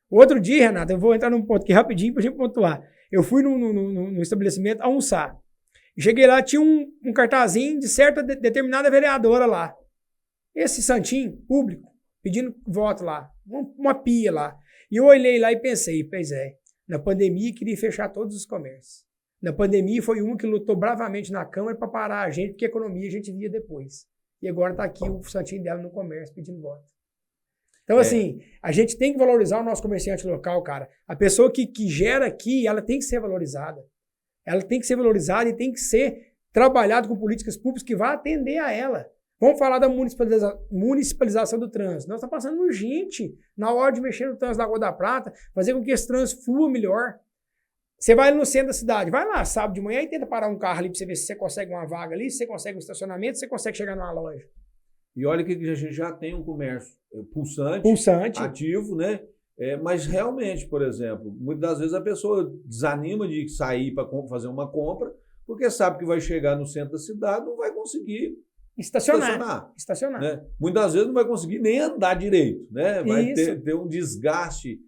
Outro dia, Renato, eu vou entrar num ponto aqui rapidinho para a gente pontuar. Eu fui no estabelecimento almoçar. Cheguei lá, tinha um cartazinho de certa determinada vereadora lá. Esse santinho público, pedindo voto lá. Uma pia lá. E eu olhei lá e pensei, pois é, na pandemia queria fechar todos os comércios. Na pandemia foi uma que lutou bravamente na Câmara para parar a gente, porque a economia a gente via depois. E agora está aqui o santinho dela no comércio pedindo voto. Então, assim, a gente tem que valorizar o nosso comerciante local, cara. A pessoa que gera aqui, ela tem que ser valorizada. Ela tem que ser valorizada e tem que ser trabalhado com políticas públicas que vão atender a ela. Vamos falar da municipalização do trânsito. Nós estamos passando urgente na hora de mexer no trânsito da Lagoa da Prata, fazer com que esse trânsito flua melhor. Você vai no centro da cidade, vai lá sábado de manhã e tenta parar um carro ali para você ver se você consegue uma vaga ali, se você consegue um estacionamento, se você consegue chegar numa loja. E olha que a gente já tem um comércio pulsante. Ativo, né? Mas realmente, por exemplo, muitas das vezes a pessoa desanima de sair para fazer uma compra, porque sabe que vai chegar no centro da cidade, não vai conseguir estacionar. Né? Muitas das vezes não vai conseguir nem andar direito, né? Vai ter um desgaste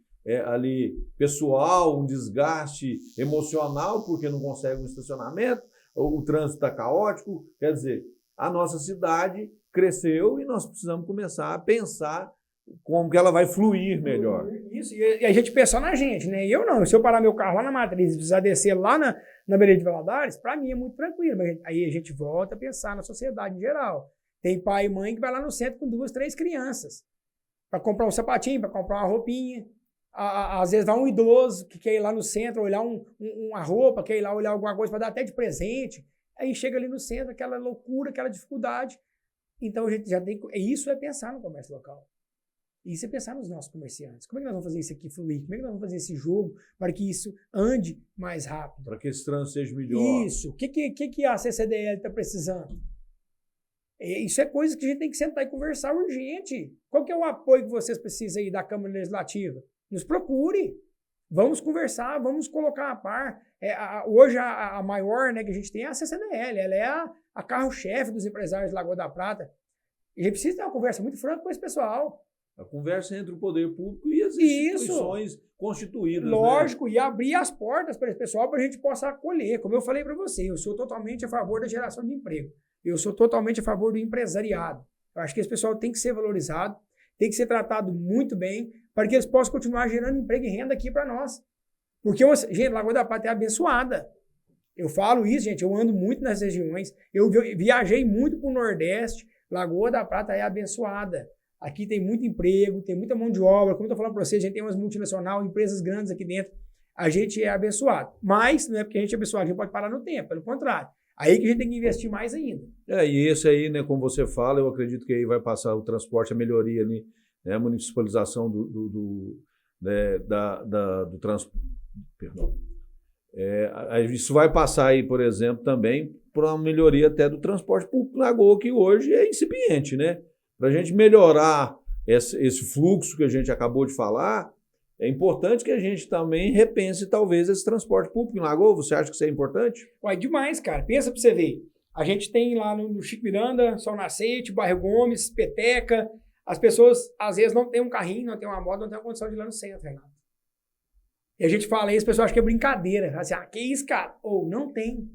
ali pessoal, um desgaste emocional, porque não consegue um estacionamento, o trânsito está caótico. Quer dizer, a nossa cidade cresceu e nós precisamos começar a pensar como que ela vai fluir melhor. Isso, e a gente pensou na gente, né? E eu não, se eu parar meu carro lá na Matriz e precisar descer lá na Beira de Valadares, para mim é muito tranquilo. Mas aí a gente volta a pensar na sociedade em geral. Tem pai e mãe que vai lá no centro com 2, 3 crianças para comprar um sapatinho, para comprar uma roupinha. Às vezes vai um idoso que quer ir lá no centro olhar uma roupa, quer ir lá olhar alguma coisa para dar até de presente. Aí chega ali no centro, aquela loucura, aquela dificuldade. Então a gente já tem... Isso é pensar no comércio local. Isso é pensar nos nossos comerciantes. Como é que nós vamos fazer isso aqui fluir? Como é que nós vamos fazer esse jogo para que isso ande mais rápido? Para que esse trânsito seja melhor. Isso. O que a CCDL está precisando? Isso é coisa que a gente tem que sentar e conversar urgente. Qual que é o apoio que vocês precisam aí da Câmara Legislativa? Nos procure. Vamos conversar, vamos colocar a par. Hoje a maior, né, que a gente tem é a CCDL. Ela é a carro-chefe dos empresários de Lagoa da Prata. E a gente precisa ter uma conversa muito franca com esse pessoal. A conversa entre o poder público e as instituições constituídas. Lógico, né? E abrir as portas para esse pessoal para a gente possa acolher. Como eu falei para você, eu sou totalmente a favor da geração de emprego. Eu sou totalmente a favor do empresariado. Eu acho que esse pessoal tem que ser valorizado, tem que ser tratado muito bem, para que eles possam continuar gerando emprego e renda aqui para nós. Porque, gente, Lagoa da Prata é abençoada. Eu falo isso, gente, eu ando muito nas regiões, eu viajei muito para o Nordeste, Lagoa da Prata é abençoada. Aqui tem muito emprego, tem muita mão de obra. Como eu estou falando para vocês, a gente tem umas multinacionais, empresas grandes aqui dentro. A gente é abençoado. Mas não é porque a gente é abençoado, a gente pode parar no tempo, pelo contrário. Aí que a gente tem que investir mais ainda. E esse aí, né, como você fala, eu acredito que aí vai passar o transporte, a melhoria ali, né, a municipalização do transporte. Perdão. Isso vai passar aí, por exemplo, também para uma melhoria até do transporte público na Lagoa, que hoje é incipiente, né? Para a gente melhorar esse fluxo que a gente acabou de falar, é importante que a gente também repense, talvez, esse transporte público em Lagoa. Você acha que isso é importante? Ué, demais, cara. Pensa pra você ver. A gente tem lá no Chico Miranda, Sol Nascente, Bairro Gomes, Peteca. As pessoas, às vezes, não tem um carrinho, não tem uma moto, não tem uma condição de ir lá no centro, Renato. E a gente fala isso, as pessoas acham que é brincadeira. Assim, que isso, cara? Ou não tem.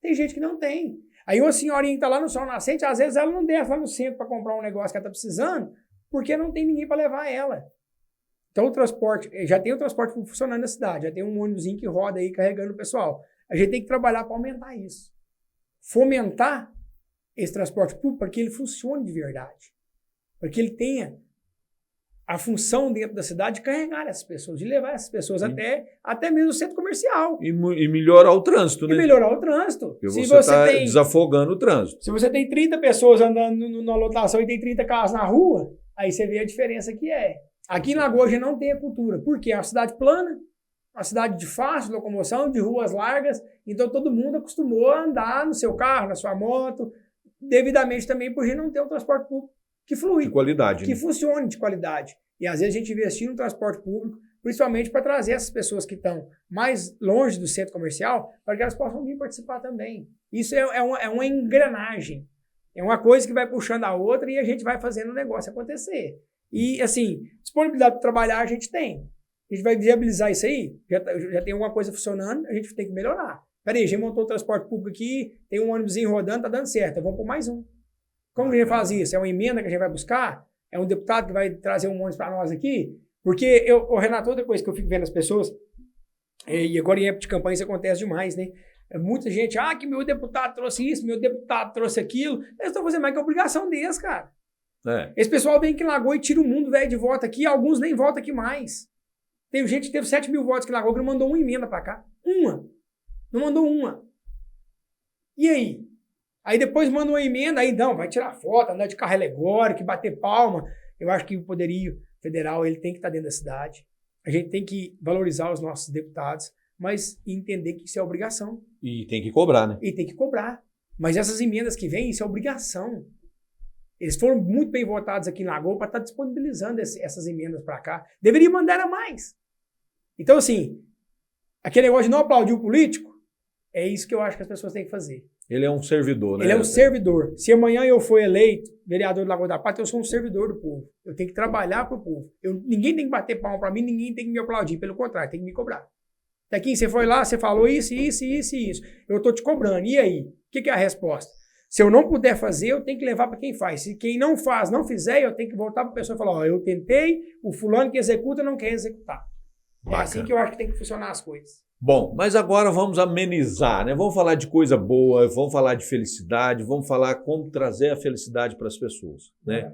Tem gente que não tem. Aí uma senhorinha que tá lá no Sol Nascente, às vezes ela não desce lá no centro para comprar um negócio que ela tá precisando, porque não tem ninguém para levar ela. Então o transporte, já tem o transporte funcionando na cidade, já tem um ônibusinho que roda aí carregando o pessoal. A gente tem que trabalhar para aumentar isso. Fomentar esse transporte público para que ele funcione de verdade. Para que ele tenha a função dentro da cidade de carregar essas pessoas, de levar essas pessoas até mesmo o centro comercial. E melhorar o trânsito, né? E melhorar o trânsito. Porque você está desafogando o trânsito. Se você tem 30 pessoas andando na lotação e tem 30 carros na rua, aí você vê a diferença que é. Aqui em Lagoa a gente não tem a cultura. Por quê? É uma cidade plana, uma cidade de fácil locomoção, de ruas largas, então todo mundo acostumou a andar no seu carro, na sua moto, devidamente também por gente não ter um transporte público que flui. De qualidade. Que funcione de qualidade. E às vezes a gente investir no transporte público, principalmente para trazer essas pessoas que estão mais longe do centro comercial, para que elas possam vir participar também. Isso é uma engrenagem. É uma coisa que vai puxando a outra e a gente vai fazendo o negócio acontecer. E, assim, disponibilidade para trabalhar a gente tem. A gente vai viabilizar isso aí, já tem alguma coisa funcionando, a gente tem que melhorar. Peraí, a gente montou o transporte público aqui, tem um ônibusinho rodando, tá dando certo, vamos pôr mais um. Como que a gente faz isso? É uma emenda que a gente vai buscar? É um deputado que vai trazer um ônibus para nós aqui? Porque, Renato, outra coisa que eu fico vendo as pessoas, e agora em época de campanha isso acontece demais, né? Muita gente, que meu deputado trouxe isso, meu deputado trouxe aquilo. Eles estão fazendo mais que a obrigação deles, cara. Esse pessoal vem aqui em Lagoa e tira o mundo velho de voto aqui, alguns nem votam aqui mais. Tem gente que teve 7 mil votos aqui em Lagoa que não mandou uma emenda para cá. Não mandou uma. E aí? Aí depois manda uma emenda, aí não, vai tirar foto, andar de carro alegórico, bater palma. Eu acho que o poderio federal ele tem que estar dentro da cidade. A gente tem que valorizar os nossos deputados, mas entender que isso é obrigação. E tem que cobrar, né? E tem que cobrar. Mas essas emendas que vêm, isso é obrigação. Eles foram muito bem votados aqui em Lagoa para estar disponibilizando essas emendas para cá. Deveria mandar a mais. Então, assim, aquele negócio de não aplaudir o político, é isso que eu acho que as pessoas têm que fazer. Ele é um servidor, né? Ele é um servidor. Se amanhã eu for eleito vereador do Lagoa da Prata, eu sou um servidor do povo. Eu tenho que trabalhar para o povo. Ninguém tem que bater palma para mim, ninguém tem que me aplaudir. Pelo contrário, tem que me cobrar. Tequinho, você foi lá, você falou isso. Eu estou te cobrando. E aí? O que é a resposta? Se eu não puder fazer, eu tenho que levar para quem faz. Se quem não faz, não fizer, eu tenho que voltar para a pessoa e falar, eu tentei, o fulano que executa não quer executar. Bacana. É assim que eu acho que tem que funcionar as coisas. Bom, mas agora vamos amenizar, né? Vamos falar de coisa boa, vamos falar de felicidade, vamos falar como trazer a felicidade para as pessoas, né?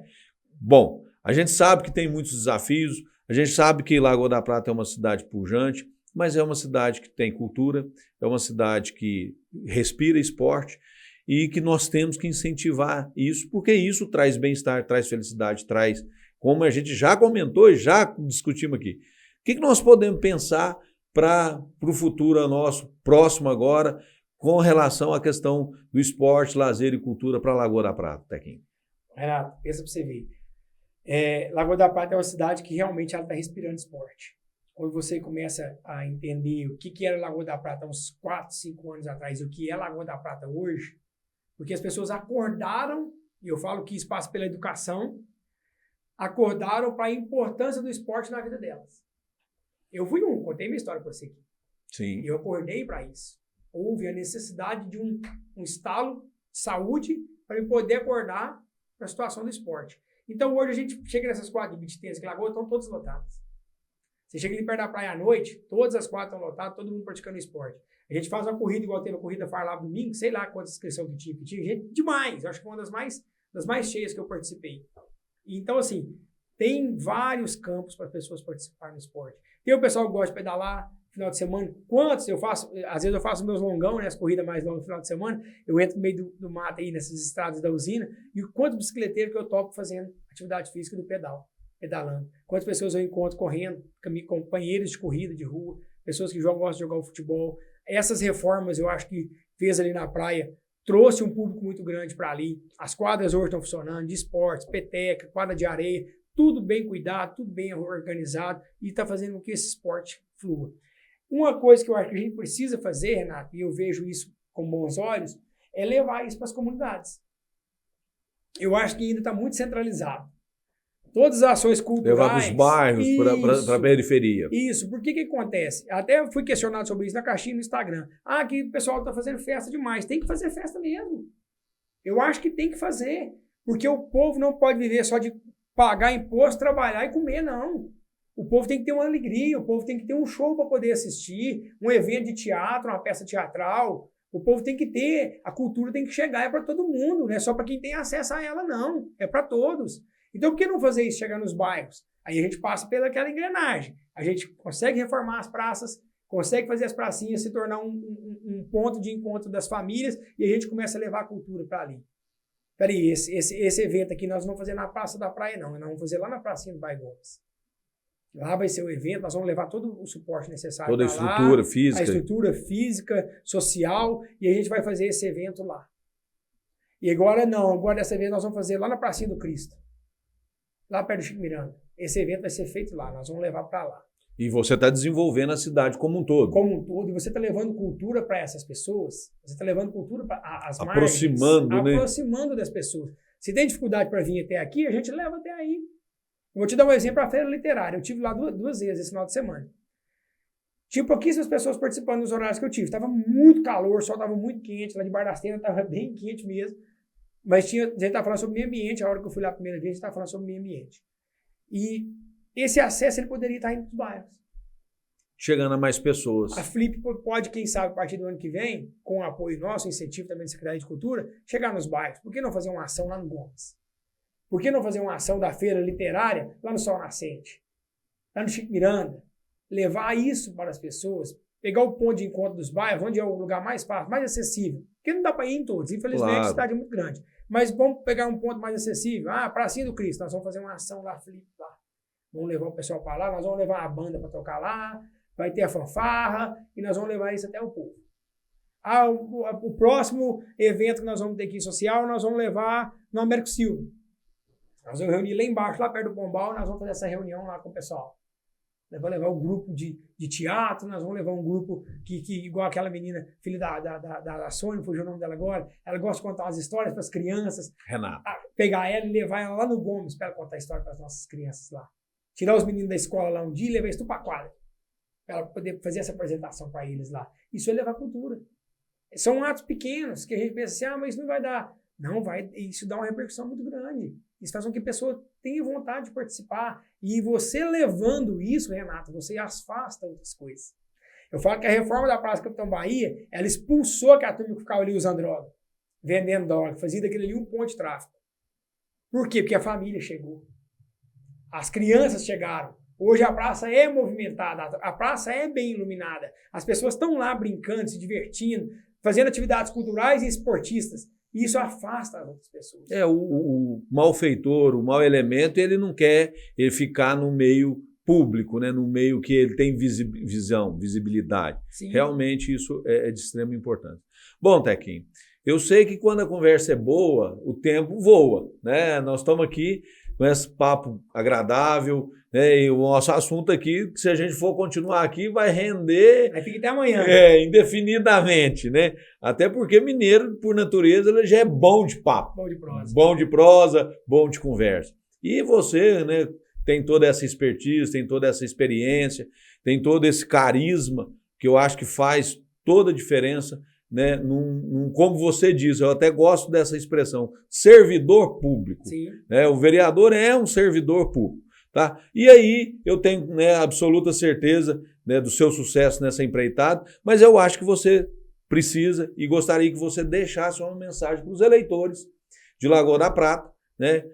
Bom, a gente sabe que tem muitos desafios, a gente sabe que Lagoa da Prata é uma cidade pujante, mas é uma cidade que tem cultura, é uma cidade que respira esporte e que nós temos que incentivar isso, porque isso traz bem-estar, traz felicidade, traz, como a gente já comentou e já discutimos aqui, o que nós podemos pensar para o futuro nosso, próximo agora, com relação à questão do esporte, lazer e cultura para Lagoa da Prata, Tequinho? Renato, pensa para você ver. Lagoa da Prata é uma cidade que realmente está respirando esporte. Quando você começa a entender o que era Lagoa da Prata uns 4, 5 anos atrás e o que é Lagoa da Prata hoje, porque as pessoas acordaram, e eu falo que isso passa pela educação, acordaram para a importância do esporte na vida delas. Eu contei minha história para você aqui. Sim. E eu acordei para isso. Houve a necessidade de um estalo de saúde para eu poder acordar para a situação do esporte. Então hoje a gente chega nessas quadras de beach tennis que Lagoa estão todas lotadas. Você chega ali perto da praia à noite, todas as quadras estão lotadas, todo mundo praticando esporte. A gente faz uma corrida igual teve a corrida Farlab domingo, sei lá quantas inscrições que tinha gente demais. Eu acho que foi uma das mais cheias que eu participei. Então, assim, tem vários campos para as pessoas participarem do esporte. Tem o pessoal que gosta de pedalar final de semana. Quantos eu faço? Às vezes eu faço meus longão, né, as corridas mais longas no final de semana. Eu entro no meio do mato aí, nessas estradas da usina. E o quanto bicicleteiro que eu topo fazendo atividade física do pedalando. Quantas pessoas eu encontro correndo, companheiros de corrida, de rua, pessoas que gostam de jogar o futebol. Essas reformas eu acho que fez ali na praia, trouxe um público muito grande para ali. As quadras hoje estão funcionando, de esportes, peteca, quadra de areia, tudo bem cuidado, tudo bem organizado e está fazendo com que esse esporte flua. Uma coisa que eu acho que a gente precisa fazer, Renato, e eu vejo isso com bons olhos, é levar isso para as comunidades. Eu acho que ainda está muito centralizado. Todas as ações culturais... Levar para os bairros, para a periferia. Isso, por que acontece? Até fui questionado sobre isso na caixinha no Instagram. Ah, que o pessoal está fazendo festa demais. Tem que fazer festa mesmo. Eu acho que tem que fazer. Porque o povo não pode viver só de pagar imposto, trabalhar e comer, não. O povo tem que ter uma alegria, o povo tem que ter um show para poder assistir, um evento de teatro, uma peça teatral. O povo tem que ter, a cultura tem que chegar, é para todo mundo, não é só para quem tem acesso a ela, não. É para todos. Então, por que não fazer isso, chegar nos bairros? Aí a gente passa pelaquela engrenagem. A gente consegue reformar as praças, consegue fazer as pracinhas se tornar um ponto de encontro das famílias e a gente começa a levar a cultura para ali. Peraí, esse evento aqui nós não vamos fazer na Praça da Praia, não. Nós vamos fazer lá na pracinha do Bairro Gomes. Lá vai ser o evento, nós vamos levar todo o suporte necessário. Toda a estrutura física. A estrutura física, social, e a gente vai fazer esse evento lá. E agora não, agora dessa vez nós vamos fazer lá na Pracinha do Cristo. Lá perto do Chico Miranda. Esse evento vai ser feito lá, nós vamos levar para lá. E você está desenvolvendo a cidade como um todo. Como um todo, e você está levando cultura para essas pessoas, você está levando cultura para as margens. Aproximando das pessoas. Se tem dificuldade para vir até aqui, a gente leva até aí. Eu vou te dar um exemplo, a Feira Literária. Eu tive lá duas vezes esse final de semana. Tinha pouquíssimas pessoas participando nos horários que eu tive. Estava muito calor, o sol estava muito quente, lá de Barbacena estava bem quente mesmo. Mas a gente estava falando sobre o meio ambiente, a hora que eu fui lá a primeira vez, a gente estava falando sobre o meio ambiente. E esse acesso ele poderia estar indo para os bairros. Chegando a mais pessoas. A Flip pode, quem sabe, a partir do ano que vem, com o apoio nosso, incentivo também da Secretaria de Cultura, chegar nos bairros. Por que não fazer uma ação lá no Gomes? Por que não fazer uma ação da Feira Literária lá no Sol Nascente? Lá no Chico Miranda? Levar isso para as pessoas, pegar o ponto de encontro dos bairros, onde é o lugar mais fácil, mais acessível. Porque não dá para ir em todos, infelizmente a cidade é muito grande. Mas vamos pegar um ponto mais acessível. Ah, Pracinha do Cristo, nós vamos fazer uma ação lá, Flip, lá. Vamos levar o pessoal para lá, nós vamos levar a banda para tocar lá, vai ter a fanfarra e nós vamos levar isso até o povo. Ah, o próximo evento que nós vamos ter aqui social, nós vamos levar no Américo Silva. Nós vamos reunir lá embaixo, lá perto do Pombal, nós vamos fazer essa reunião lá com o pessoal. Nós vamos levar um grupo de teatro, nós vamos levar um grupo que igual aquela menina, filha da Sônia, fugiu o nome dela agora, ela gosta de contar umas histórias para as crianças. Renata. Pegar ela e levar ela lá no Gomes para ela contar a história para as nossas crianças lá. Tirar os meninos da escola lá um dia e levar isso para a quadra. Para ela poder fazer essa apresentação para eles lá. Isso é levar cultura. São atos pequenos que a gente pensa assim, mas isso não vai dar. Não, vai, isso dá uma repercussão muito grande. Isso faz com que a pessoa tenha vontade de participar. E você levando isso, Renato, você afasta outras coisas. Eu falo que a reforma da Praça Capitão Bahia, ela expulsou aquela turma que ficava ali usando droga, vendendo droga, fazia daquele ali um ponto de tráfico. Por quê? Porque a família chegou. As crianças chegaram. Hoje a praça é movimentada, a praça é bem iluminada. As pessoas estão lá brincando, se divertindo, fazendo atividades culturais e esportistas. E isso afasta as outras pessoas. O malfeitor, o mau elemento, ele não quer ele ficar no meio público, né? No meio que ele tem visibilidade. Sim. Realmente isso é de extrema importância. Bom, Tequinho, eu sei que quando a conversa é boa, o tempo voa, né? Nós estamos aqui com esse papo agradável, né? E o nosso assunto aqui, se a gente for continuar aqui, vai render... Vai ficar até amanhã. Indefinidamente, né? Até porque mineiro, por natureza, ele já é bom de papo. Bom de prosa. Bom de prosa, bom de conversa. E você, né, tem toda essa expertise, tem toda essa experiência, tem todo esse carisma, que eu acho que faz toda a diferença, né, como você diz, eu até gosto dessa expressão, servidor público. Sim. Né? O vereador é um servidor público. Tá? E aí eu tenho, né, absoluta certeza, né, do seu sucesso nessa empreitada, mas eu acho que você precisa e gostaria que você deixasse uma mensagem para os eleitores de Lagoa da Prata, né,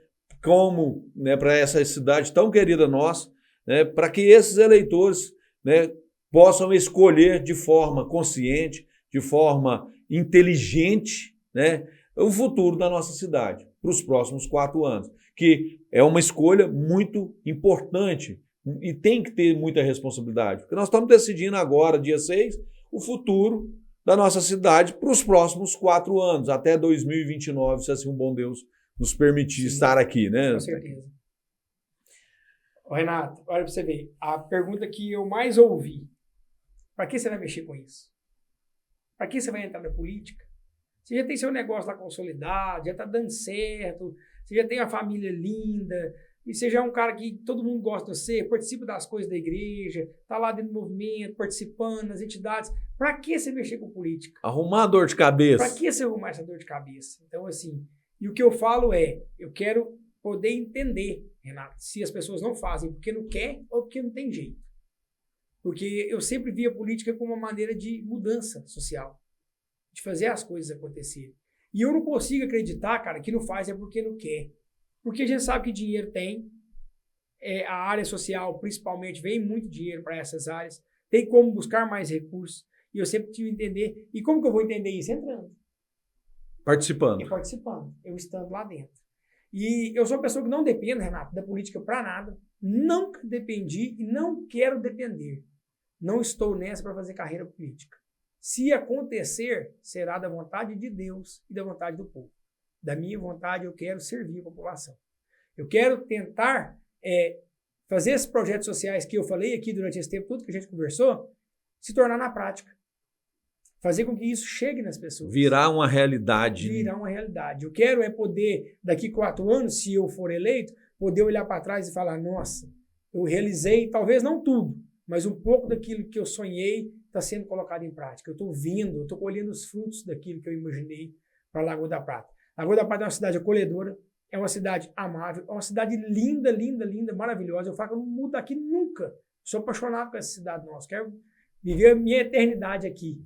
como, né, para essa cidade tão querida nossa, né, para que esses eleitores, né, possam escolher de forma consciente, de forma inteligente, né, o futuro da nossa cidade para os próximos 4 anos, que é uma escolha muito importante e tem que ter muita responsabilidade, porque nós estamos decidindo agora, dia 6, o futuro da nossa cidade para os próximos 4 anos, até 2029, se assim o bom Deus nos permitir estar aqui, né? Com certeza. Ô, Renato, olha para você ver, a pergunta que eu mais ouvi, para que você vai mexer com isso? Para que você vai entrar na política? Você já tem seu negócio lá consolidado, já está dando certo, você já tem a família linda, e você já é um cara que todo mundo gosta de você, participa das coisas da igreja, está lá dentro do movimento, participando nas entidades. Para que você mexer com política? Arrumar dor de cabeça. Para que você arrumar essa dor de cabeça? Então, assim, e o que eu falo é, eu quero poder entender, Renato, se as pessoas não fazem porque não quer ou porque não tem jeito. Porque eu sempre vi a política como uma maneira de mudança social, de fazer as coisas acontecerem. E eu não consigo acreditar, cara, que não faz é porque não quer. Porque a gente sabe que dinheiro tem, a área social, principalmente, vem muito dinheiro para essas áreas, tem como buscar mais recursos, e eu sempre tive que entender. E como que eu vou entender isso? Entrando. Participando. E participando, eu estando lá dentro. E eu sou uma pessoa que não depende, Renato, da política para nada, nunca dependi e não quero depender. Não estou nessa para fazer carreira política. Se acontecer, será da vontade de Deus e da vontade do povo. Da minha vontade, eu quero servir a população. Eu quero tentar fazer esses projetos sociais que eu falei aqui durante esse tempo, tudo que a gente conversou, se tornar na prática. Fazer com que isso chegue nas pessoas. Virar uma realidade. Virar uma realidade. Eu quero poder, daqui 4 anos, se eu for eleito, poder olhar para trás e falar, nossa, eu realizei, talvez não tudo, mas um pouco daquilo que eu sonhei está sendo colocado em prática. Eu estou vindo, eu estou colhendo os frutos daquilo que eu imaginei para Lagoa da Prata. Lagoa da Prata é uma cidade acolhedora, é uma cidade amável, é uma cidade linda, linda, linda, maravilhosa. Eu falo que eu não mudo daqui nunca. Sou apaixonado por essa cidade nossa. Quero viver a minha eternidade aqui.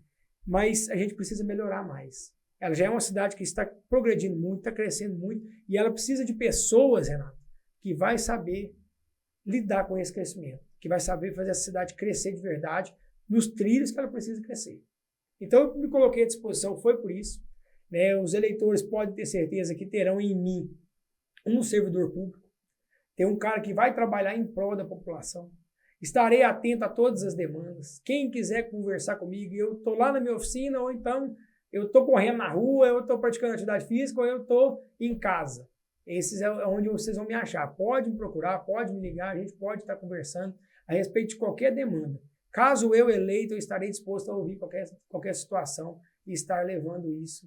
Mas a gente precisa melhorar mais. Ela já é uma cidade que está progredindo muito, está crescendo muito, e ela precisa de pessoas, Renato, que vai saber lidar com esse crescimento, que vai saber fazer essa cidade crescer de verdade nos trilhos que ela precisa crescer. Então, eu me coloquei à disposição, foi por isso. Né? Os eleitores podem ter certeza que terão em mim um servidor público, tem um cara que vai trabalhar em prol da população. Estarei atento a todas as demandas. Quem quiser conversar comigo, eu estou lá na minha oficina, ou então eu estou correndo na rua, eu estou praticando atividade física, ou eu estou em casa. Esses é onde vocês vão me achar. Pode me procurar, pode me ligar, a gente pode estar conversando a respeito de qualquer demanda. Caso eu eleito, eu estarei disposto a ouvir qualquer situação e estar levando isso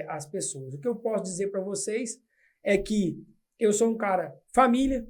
às pessoas. O que eu posso dizer para vocês é que eu sou um cara família,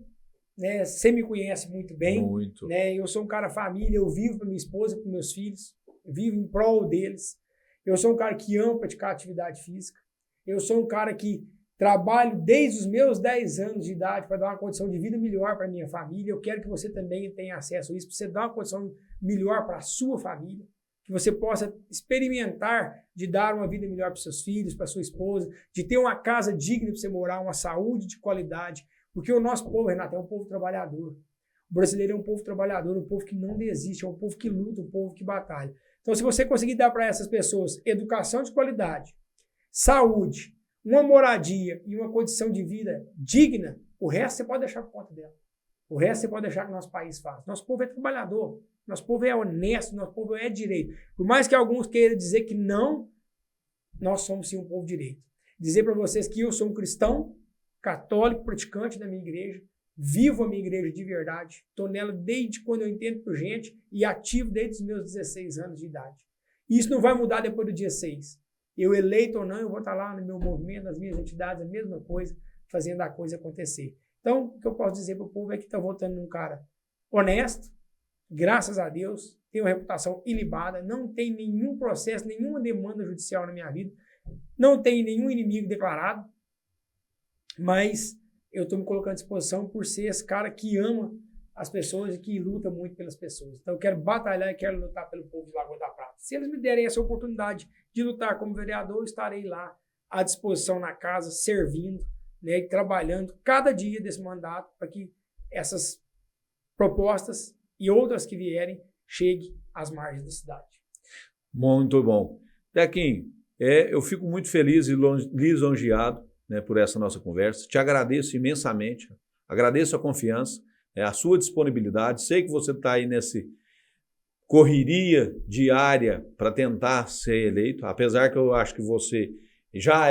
né? Você me conhece muito bem. Muito. Né? Eu sou um cara família, eu vivo para minha esposa, para meus filhos, eu vivo em prol deles. Eu sou um cara que ama praticar atividade física. Eu sou um cara que trabalho desde os meus 10 anos de idade para dar uma condição de vida melhor para a minha família. Eu quero que você também tenha acesso a isso, para você dar uma condição melhor para a sua família, que você possa experimentar de dar uma vida melhor para os seus filhos, para a sua esposa, de ter uma casa digna para você morar, uma saúde de qualidade, porque o nosso povo, Renato, é um povo trabalhador. O brasileiro é um povo trabalhador, um povo que não desiste, é um povo que luta, um povo que batalha. Então, se você conseguir dar para essas pessoas educação de qualidade, saúde, uma moradia e uma condição de vida digna, o resto você pode deixar por conta dela. O resto você pode deixar que o nosso país faça. Nosso povo é trabalhador, nosso povo é honesto, nosso povo é direito. Por mais que alguns queiram dizer que não, nós somos sim um povo direito. Dizer para vocês que eu sou um cristão, católico, praticante da minha igreja, vivo a minha igreja de verdade, estou nela desde quando eu entendo por gente e ativo desde os meus 16 anos de idade. Isso não vai mudar depois do dia 6. Eu eleito ou não, eu vou estar lá no meu movimento, nas minhas entidades, a mesma coisa, fazendo a coisa acontecer. Então, o que eu posso dizer para o povo é que está votando num cara honesto, graças a Deus, tem uma reputação ilibada, não tem nenhum processo, nenhuma demanda judicial na minha vida, não tem nenhum inimigo declarado, mas eu estou me colocando à disposição por ser esse cara que ama as pessoas e que luta muito pelas pessoas. Então eu quero batalhar e quero lutar pelo povo de Lagoa da Prata. Se eles me derem essa oportunidade de lutar como vereador, eu estarei lá à disposição na casa, servindo, né, e trabalhando cada dia desse mandato para que essas propostas e outras que vierem cheguem às margens da cidade. Muito bom. Tequinho, eu fico muito feliz e lisonjeado, né, por essa nossa conversa. Te agradeço imensamente, agradeço a confiança, a sua disponibilidade. Sei que você está aí nessa correria diária para tentar ser eleito, apesar que eu acho que você já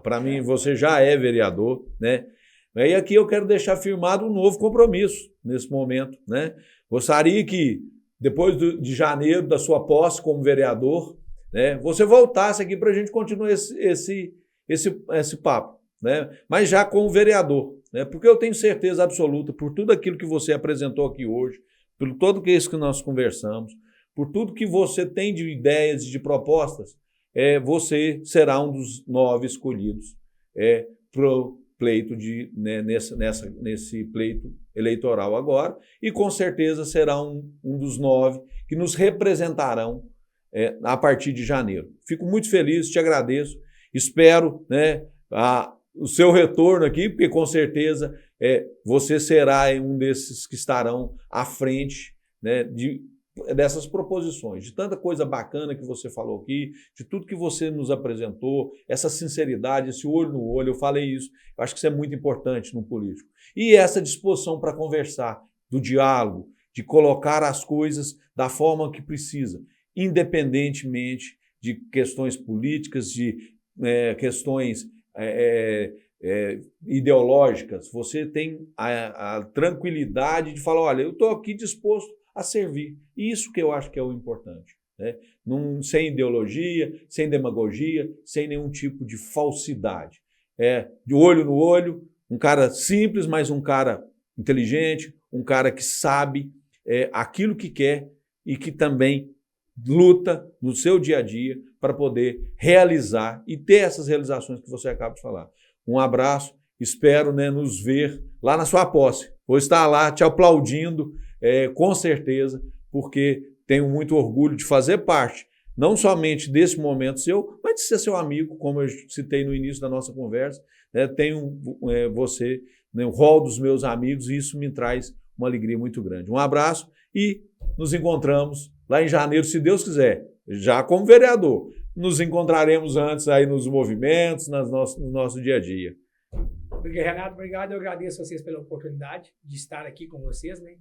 para mim, você já é vereador, né? E aqui eu quero deixar firmado um novo compromisso nesse momento, né? Gostaria que, depois de janeiro da sua posse como vereador, né, você voltasse aqui para a gente continuar esse papo, né? Mas já como vereador, né? Porque eu tenho certeza absoluta, por tudo aquilo que você apresentou aqui hoje, por todo isso que nós conversamos, por tudo que você tem de ideias e de propostas, você será um dos 9 escolhidos para o pleito nesse pleito eleitoral agora, e com certeza será um dos 9 que nos representarão a partir de janeiro. Fico muito feliz, te agradeço, espero, né, o seu retorno aqui, porque com certeza você será um desses que estarão à frente, né, dessas proposições, de tanta coisa bacana que você falou aqui, de tudo que você nos apresentou, essa sinceridade, esse olho no olho, eu falei isso, eu acho que isso é muito importante no político. E essa disposição para conversar, do diálogo, de colocar as coisas da forma que precisa, independentemente de questões políticas, de questões ideológicas. Você tem a tranquilidade de falar, olha, eu estou aqui disposto a servir. E isso que eu acho que é o importante, né? Sem ideologia, sem demagogia, sem nenhum tipo de falsidade. De olho no olho, um cara simples, mas um cara inteligente, um cara que sabe aquilo que quer e que também luta no seu dia a dia para poder realizar e ter essas realizações que você acaba de falar. Um abraço, espero, né, nos ver lá na sua posse. Vou estar lá te aplaudindo, com certeza, porque tenho muito orgulho de fazer parte, não somente desse momento seu, mas de ser seu amigo, como eu citei no início da nossa conversa, né? Tenho você, né, o rol dos meus amigos, e isso me traz uma alegria muito grande. Um abraço e nos encontramos lá em janeiro, se Deus quiser, já como vereador. Nos encontraremos antes aí nos movimentos, no nosso dia a dia. Renato, obrigado. Eu agradeço a vocês pela oportunidade de estar aqui com vocês, né?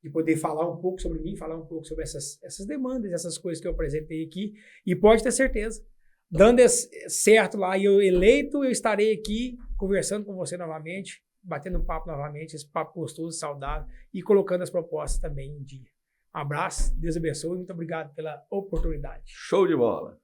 De poder falar um pouco sobre mim, falar um pouco sobre essas demandas, essas coisas que eu apresentei aqui. E pode ter certeza, dando certo lá e eu eleito, eu estarei aqui conversando com você novamente, batendo um papo novamente, esse papo gostoso, saudável, e colocando as propostas também em dia. Um abraço, Deus abençoe e muito obrigado pela oportunidade. Show de bola!